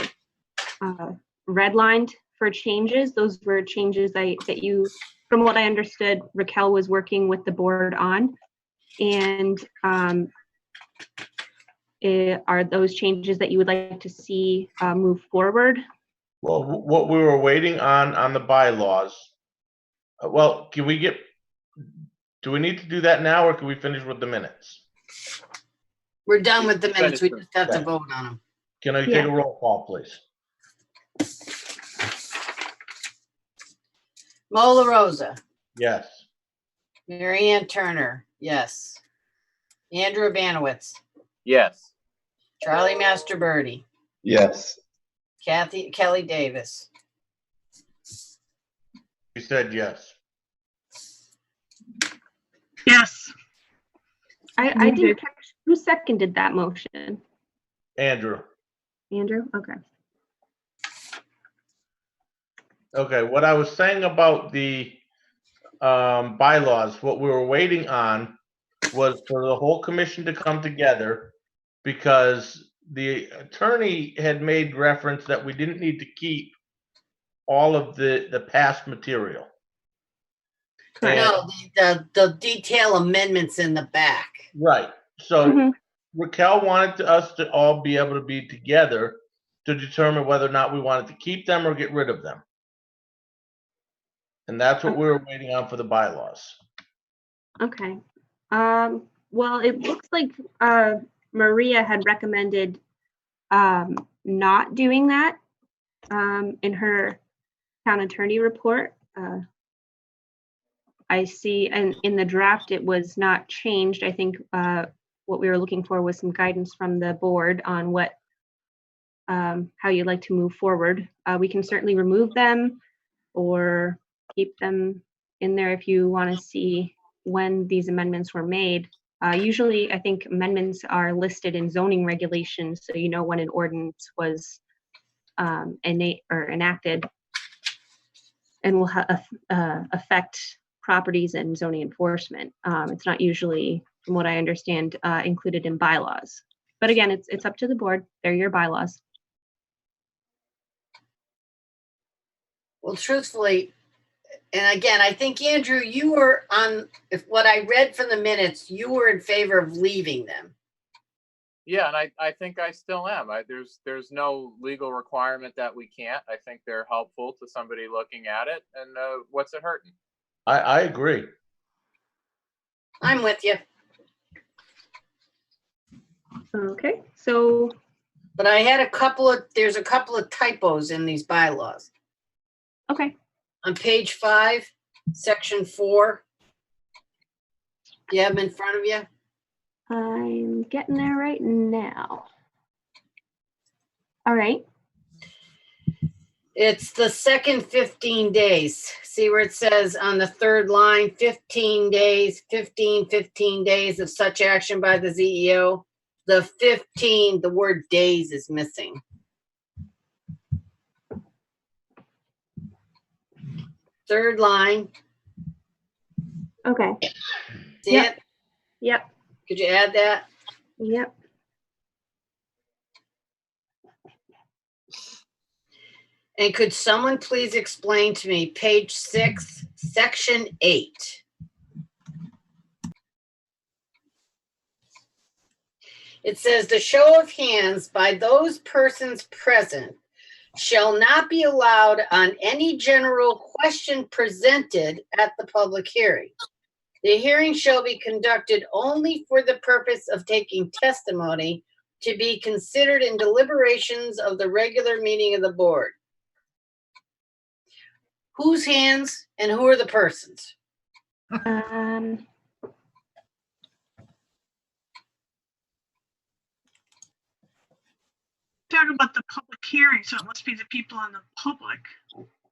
redlined for changes. Those were changes that you, from what I understood, Raquel was working with the board on. And are those changes that you would like to see move forward? Well, what we were waiting on the bylaws. Well, do we need to do that now, or can we finish with the minutes? We're done with the minutes. We Finish just have to Okay. vote on them. Can I take Yeah. a roll call, please? Mo La Rosa, Yes. Mary Ann Turner, yes. Andrew Abanowitz, Yes. Charlie Master Birdie, Yes. Kelly Davis. You said yes. Yes. I didn't catch who seconded that motion. Andrew. Andrew? Okay. Okay, what I was saying about the bylaws, what we were waiting on was for the whole commission to come together, because the attorney had made reference that we didn't need to keep all of the past material. Correct. No, the detail amendments in the back. Right, so Mhm. Raquel wanted us to all be able to be together to determine whether or not we wanted to keep them or get rid of them. And that's what we were waiting on for the bylaws. Okay. Well, it looks like Maria had recommended not doing that in her town attorney report. I see, and in the draft, it was not changed. I think what we were looking for was some guidance from the board on what, how you'd like to move forward. We can certainly remove them or keep them in there if you want to see when these amendments were made. Usually, I think amendments are listed in zoning regulations, so you know when an ordinance was enacted and will affect properties and zoning enforcement. It's not usually, from what I understand, included in bylaws. But again, it's up to the board. They're your bylaws. Well, truthfully, and again, I think, Andrew, you were on, if what I read from the minutes, you were in favor of leaving them. Yeah, and I think I still am. There's no legal requirement that we can't. I think they're helpful to somebody looking at it, and what's it hurting? I agree. I'm with you, Okay, so, but I had there's a couple of typos in these bylaws. okay, On page 5, section 4. Do you have them in front of you? I'm getting there right now. All right, It's the second 15 days. See where it says on the third line, 15 days, 15 days of such action by the CEO. The 15, the word days is missing. Third line, okay, see Yep. it? yep, Could you add that? yep. And could someone please explain to me page 6, section 8? It says the show of hands by those persons present shall not be allowed on any general question presented at the public hearing. The hearing shall be conducted only for the purpose of taking testimony to be considered in deliberations of the regular meeting of the board. Whose hands and who are the persons? Talking about the public hearing, so it must be the people in the public.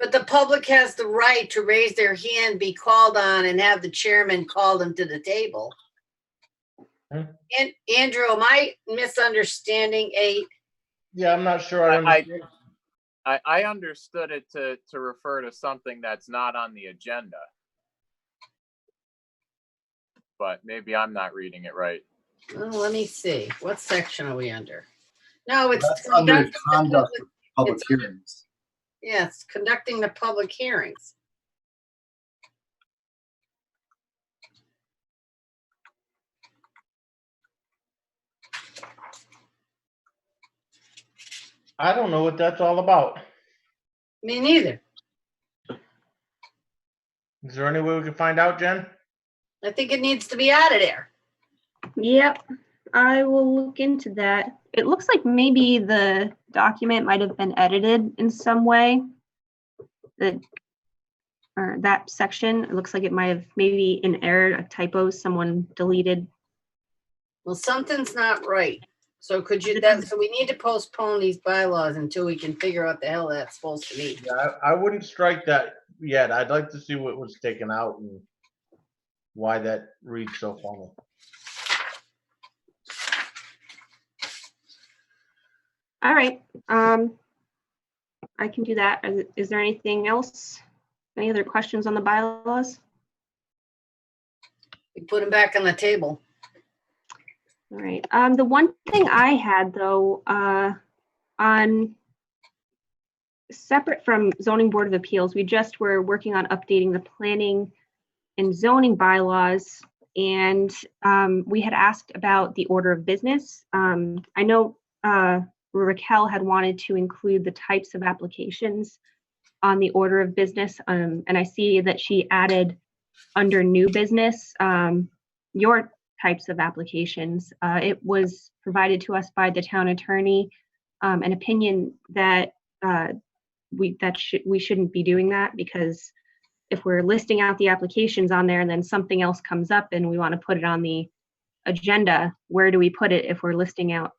But the public has the right to raise their hand, be called on, and have the chairman call them to the table. And Andrew, am I misunderstanding 8? Yeah, I'm not sure I I- understand. I understood it to refer to something that's not on the agenda. But maybe I'm not reading it right. Well, let me see. What section are we under? No, it's That's under conducting the conduct public- of public it's- hearings. Yes, conducting the public hearings. I don't know what that's all about. Me neither. Is there any way we can find out, Jen? I think it needs to be out of there. Yep, I will look into that. It looks like maybe the document might have been edited in some way. Or that section, it looks like it might have maybe an error, a typo, someone deleted. Well, something's not right. So so we need to postpone these bylaws until we can figure out the hell that's supposed to mean. Yeah, I wouldn't strike that yet. I'd like to see what was taken out and why that reads so funny. All right, I can do that. Is there anything else? Any other questions on the bylaws? We put them back on the table. All right, the one thing I had though, on separate from zoning board of appeals, we just were working on updating the planning and zoning bylaws. And we had asked about the order of business. I know Raquel had wanted to include the types of applications on the order of business. And I see that she added under new business, your types of applications. It was provided to us by the town attorney, an opinion that we shouldn't be doing that, because if we're listing out the applications on there and then something else comes up and we want to put it on the agenda, where do we put it if we're listing out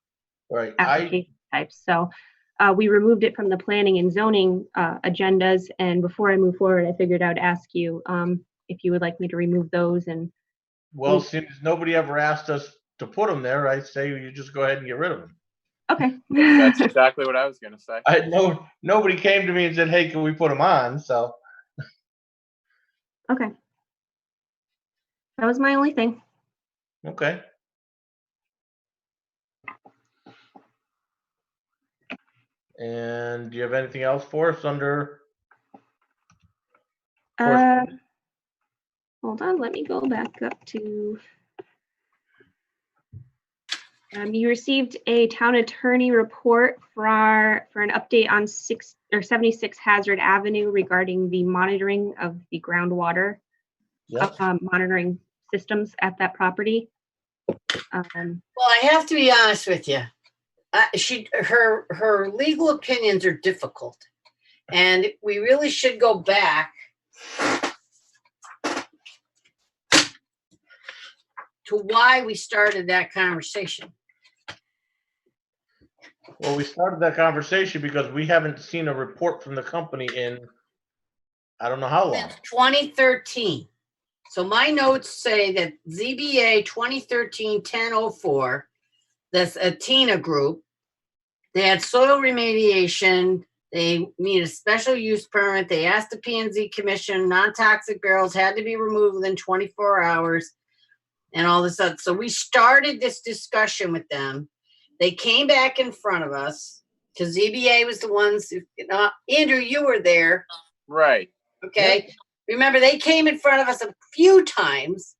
Right. application types? So we removed it from the planning and zoning agendas. And before I move forward, I figured I'd ask you if you would like me to remove those. And Well, since nobody ever asked us to put them there, I say you just go ahead and get rid of them. okay. That's exactly what I was gonna say. I know nobody came to me and said, "Hey, can we put them on?" So Okay. That was my only thing. okay. And do you have anything else for us under? Hold on, let me go back up to. You received a town attorney report for an update on 76 Hazard Avenue regarding the monitoring of the groundwater Yep. monitoring systems at that property. Well, I have to be honest with you. Her legal opinions are difficult, and we really should go back to why we started that conversation. Well, we started that conversation because we haven't seen a report from the company in I don't know how long. Since 2013. So my notes say that ZBA 2013-1004, that's a TINA group. They had soil remediation. They need a special use permit. They asked the P&Z Commission, non-toxic barrels had to be removed within 24 hours and all this stuff. So we started this discussion with them. They came back in front of us because ZBA was the ones, Andrew, you were there. Right. Okay. Remember, they came in front of us a few times.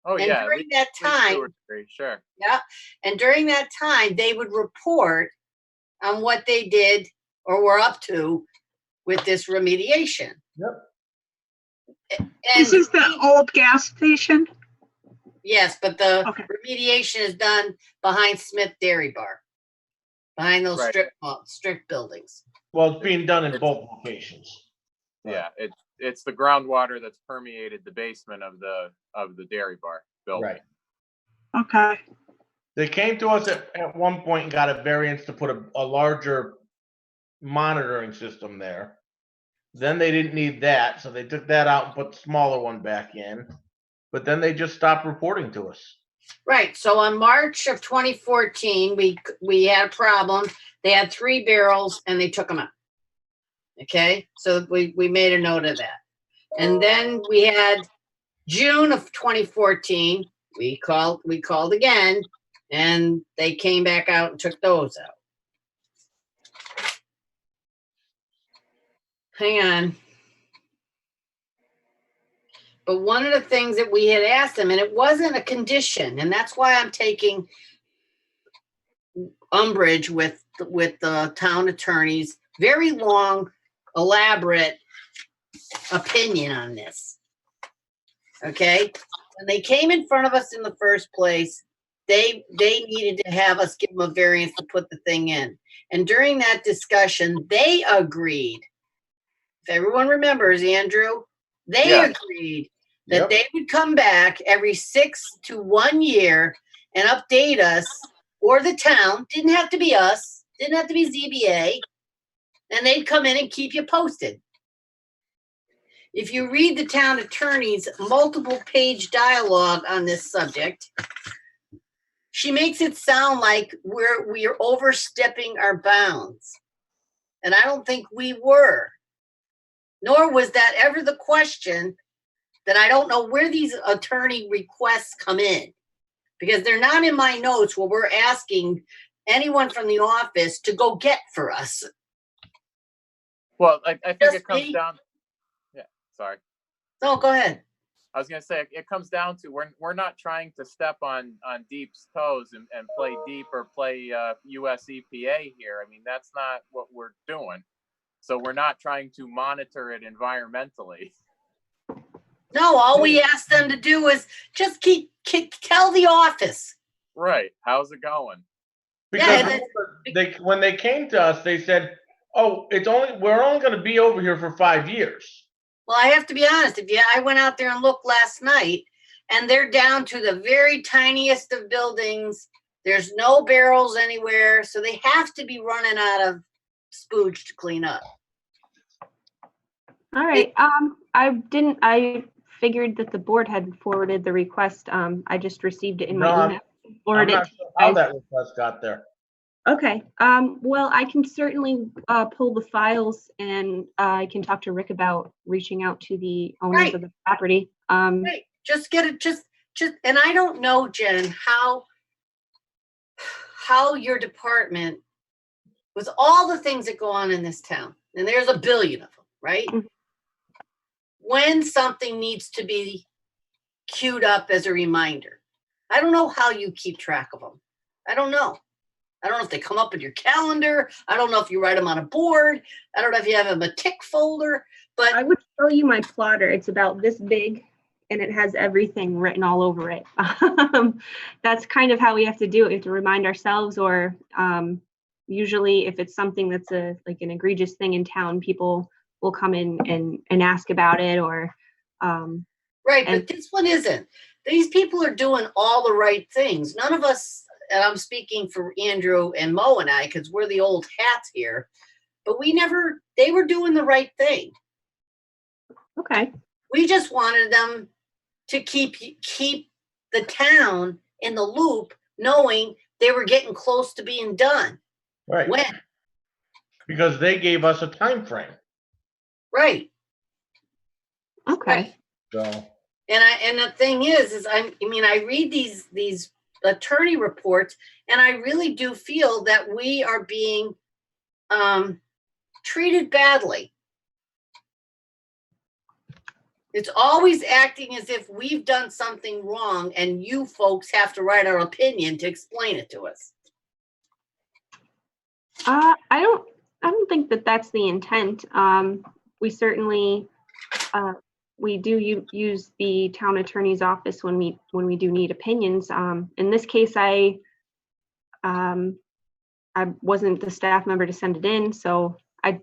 Oh, and yeah. during that At least two time, or three, sure. yeah. And during that time, they would report on what they did or were up to with this remediation. Yep. And This is the old gas station? yes, but the Okay. remediation is done behind Smith Dairy Bar, behind those Right. strip buildings. Well, it's being done in both locations. Yeah, it's the groundwater that's permeated the basement of the dairy bar building. Right. Okay. They came to us at one point and got a variance to put a larger monitoring system there. Then they didn't need that, so they took that out and put the smaller one back in. But then they just stopped reporting to us. Right, so on March of 2014, we had a problem. They had 3 barrels and they took them out. Okay, so we made a note of that. And then we had June of 2014, we called again, and they came back out and took those out. Hang on. But one of the things that we had asked them, and it wasn't a condition, and that's why I'm taking umbrage with the town attorney's very long, elaborate opinion on this. Okay? When they came in front of us in the first place, they needed to have us give them a variance to put the thing in. And during that discussion, they agreed. If everyone remembers, Andrew, they Yes. agreed that Yep. they would come back every 6 to 1 year and update us, or the town. Didn't have to be us, didn't have to be ZBA, and they'd come in and keep you posted. If you read the town attorney's multiple page dialogue on this subject, she makes it sound like we are overstepping our bounds. And I don't think we were. Nor was that ever the question. That I don't know where these attorney requests come in, because they're not in my notes where we're asking anyone from the office to go get for us. Well, I think Just it comes me? down. Yeah, sorry. No, go ahead. I was gonna say it comes down to we're not trying to step on Deep's toes and play Deep or play US EPA here. I mean, that's not what we're doing. So we're not trying to monitor it environmentally. No, all we asked them to do is just tell the office. Right. How's it going? Because Yeah, when they came to us, they said, "Oh, we're only going to be over here for 5 years." Well, I have to be honest. I went out there and looked last night, and they're down to the very tiniest of buildings. There's no barrels anywhere, so they have to be running out of spooge to clean up. All right. I figured that the board had forwarded the request. I just received it in my No, email. I'm Forwarded not it to sure you how guys. that request got there. Okay. Well, I can certainly pull the files, and I can talk to Rick about reaching out to the owners Right. of the property. Right. Just get it. Just. And I don't know, Jen, how your department, with all the things that go on in this town, and there's a billion of them, right? Mhm. When something needs to be queued up as a reminder. I don't know how you keep track of them. I don't know. I don't know if they come up in your calendar. I don't know if you write them on a board. I don't know if you have them in a tick folder, but I would show you my plotter. It's about this big, and it has everything written all over it. That's kind of how we have to do it. We have to remind ourselves, or usually if it's something that's like an egregious thing in town, people will come in and ask about it, or right, and- but this one isn't. These people are doing all the right things. None of us, and I'm speaking for Andrew and Mo and I, because we're the old hats here, but they were doing the right thing. okay. We just wanted them to keep the town in the loop, knowing they were getting close to being done. Right. When? Because they gave us a time frame. Right. Okay. So And the thing is I read these attorney reports, and I really do feel that we are being treated badly. It's always acting as if we've done something wrong, and you folks have to write our opinion to explain it to us. I don't think that that's the intent. We certainly we do use the town attorney's office when we do need opinions. In this case, I wasn't the staff member to send it in,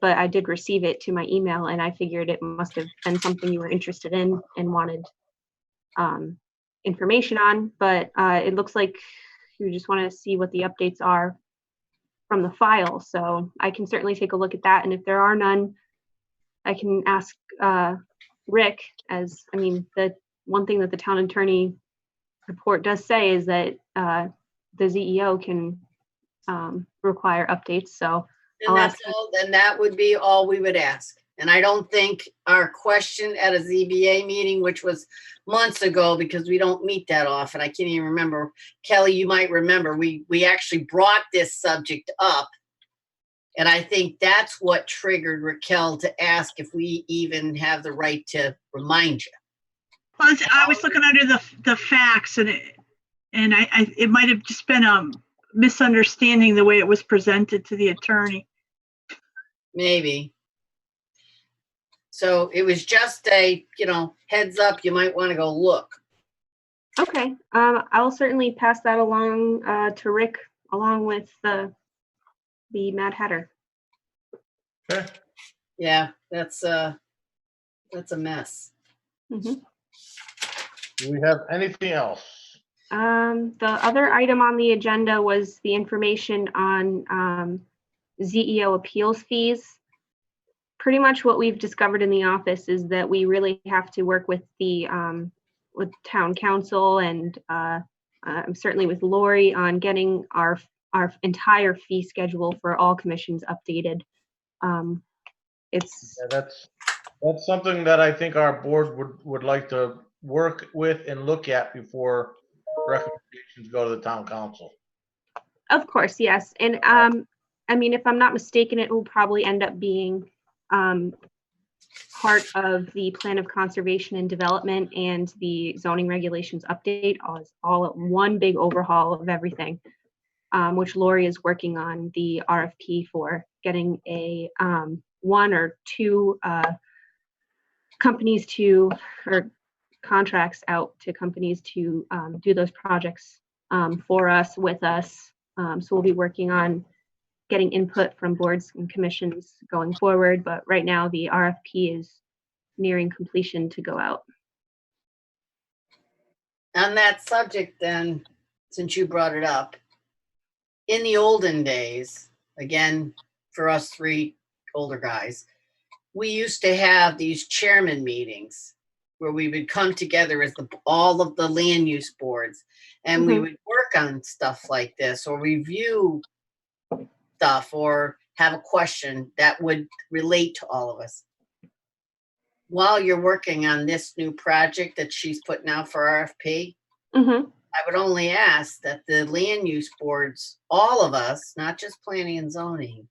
but I did receive it to my email, and I figured it must have been something you were interested in and wanted information on. But it looks like you just want to see what the updates are from the file. So I can certainly take a look at that, and if there are none, I can ask Rick. The one thing that the town attorney report does say is that the ZEO can require updates. So And I'll that's ask. all, then that would be all we would ask. And I don't think our question at a ZBA meeting, which was months ago, because we don't meet that often, I can't even remember. Kelly, you might remember, we actually brought this subject up. And I think that's what triggered Raquel to ask if we even have the right to remind you. Well, I was looking under the facts and it might have just been a misunderstanding the way it was presented to the attorney. Maybe. So it was just a, heads up, you might want to go look. Okay, I'll certainly pass that along to Rick, along with the Mad Hatter. Okay. Yeah, that's a mess. Mhm. Do we have anything else? The other item on the agenda was the information on ZEO appeals fees. Pretty much what we've discovered in the office is that we really have to work with the with town council and certainly with Lori on getting our entire fee schedule for all commissions updated. It's Yeah, that's something that I think our board would like to work with and look at before recommendations go to the town council. of course, yes. And I mean, if I'm not mistaken, it will probably end up being part of the plan of conservation and development and the zoning regulations update, all at one big overhaul of everything, which Lori is working on the RFP for, getting a one or two companies to, or contracts out to companies to do those projects for us, with us. So we'll be working on getting input from boards and commissions going forward, but right now the RFP is nearing completion to go out. On that subject then, since you brought it up, in the olden days, again, for us three older guys, we used to have these chairman meetings where we would come together as all of the land use boards, and we would work on stuff like this or review stuff or have a question that would relate to all of us. While you're working on this new project that she's putting out for RFP, I would only ask that the land use boards, all of us, not just planning and zoning,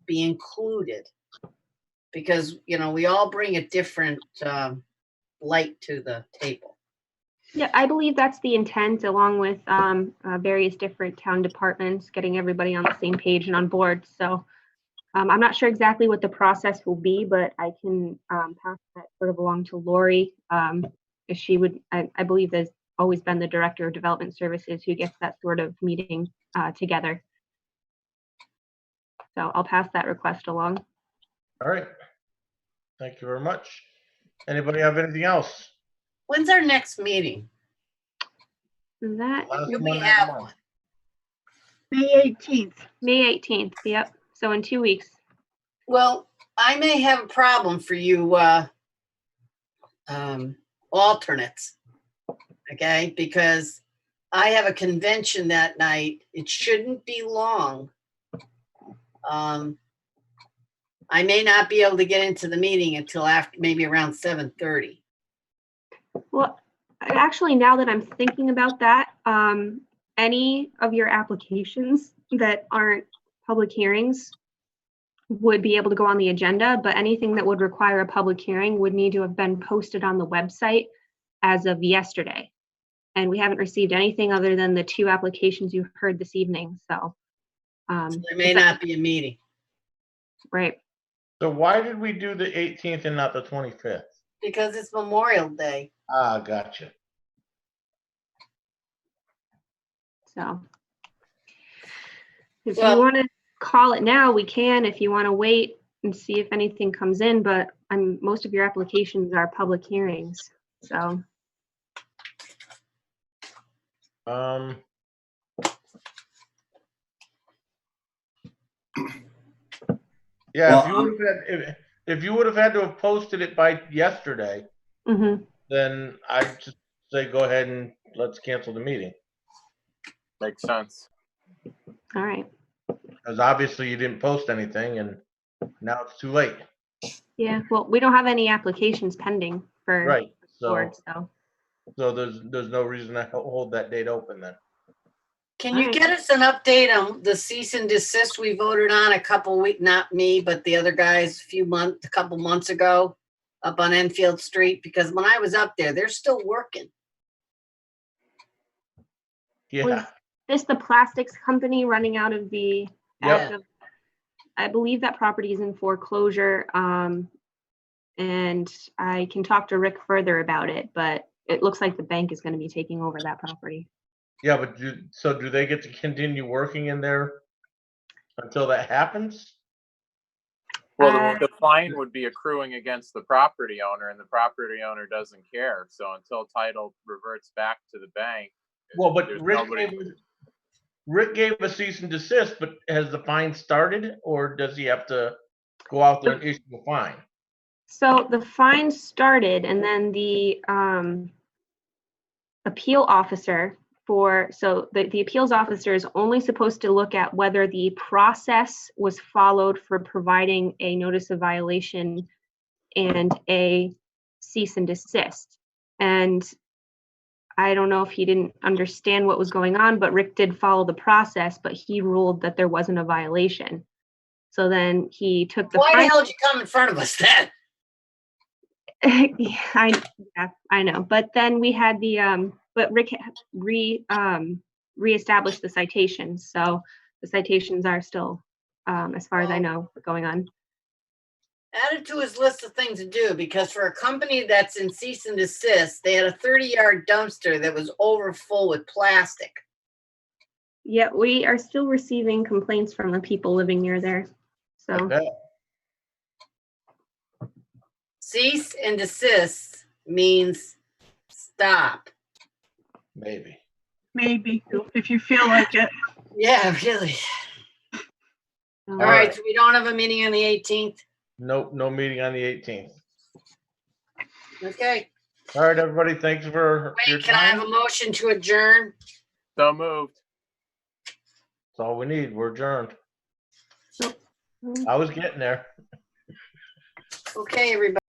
be included. Because, we all bring a different light to the table. Yeah, I believe that's the intent, along with various different town departments, getting everybody on the same page and on board. So I'm not sure exactly what the process will be, but I can pass that sort of along to Lori. If she would, I believe there's always been the Director of Development Services who gets that sort of meeting together. So I'll pass that request along. All right. Thank you very much. Anybody have anything else? When's our next meeting? That Last Do we Monday of the have month. one? May 18th. May 18th. Yep. So in 2 weeks. Well, I may have a problem for you alternates, okay? Because I have a convention that night. It shouldn't be long. I may not be able to get into the meeting until after, maybe around 7:30. Well, actually, now that I'm thinking about that, any of your applications that aren't public hearings would be able to go on the agenda, but anything that would require a public hearing would need to have been posted on the website as of yesterday. And we haven't received anything other than the 2 applications you heard this evening. So, There may not be a meeting. right. So why did we do the 18th and not the 25th? Because it's Memorial Day. Ah, gotcha. So if Well- you want to call it now, we can. If you want to wait and see if anything comes in, but most of your applications are public hearings. So Yeah, Well, if you would have had to have posted it by yesterday, mhm. then I'd just say go ahead and let's cancel the meeting. Makes sense. All right. Because obviously you didn't post anything and now it's too late. Yeah, well, we don't have any applications pending for Right, so, board, so. so there's no reason to hold that date open then. Can you Alright. get us an update on the cease and desist we voted on a couple week, not me, but the other guys a couple months ago up on Enfield Street? Because when I was up there, they're still working. Yeah, Was this the plastics company running out of the Yep. active? I believe that property is in foreclosure. And I can talk to Rick further about it, but it looks like the bank is going to be taking over that property. yeah, but do they get to continue working in there until that happens? Well, Uh, the fine would be accruing against the property owner, and the property owner doesn't care. So until title reverts back to the bank. Well, but there's Rick gave a cease and desist, but has the fine started or does he have to go out there and issue a fine? So the fine started, and then the appeal officer the appeals officer is only supposed to look at whether the process was followed for providing a notice of violation and a cease and desist. And I don't know if he didn't understand what was going on, but Rick did follow the process, but he ruled that there wasn't a violation. So then he took the Why the fine. hell did you come in front of us then? I know, but then we had but Rick reestablished the citations, so the citations are still, as far as I know, going on. Add it to his list of things to do, because for a company that's in cease and desist, they had a 30-yard dumpster that was over full with plastic. Yeah, we are still receiving complaints from the people living near there, I so. bet. Cease and desist means stop. Maybe. Maybe, if you feel like it. Yeah, really. All right, so we don't have a meeting on the 18th. Nope, no meeting on the 18th. Okay. All right, everybody, thanks for your Wait, can I have time. a motion to adjourn? So moved. That's all we need. We're adjourned. I was getting there. Okay, everybody.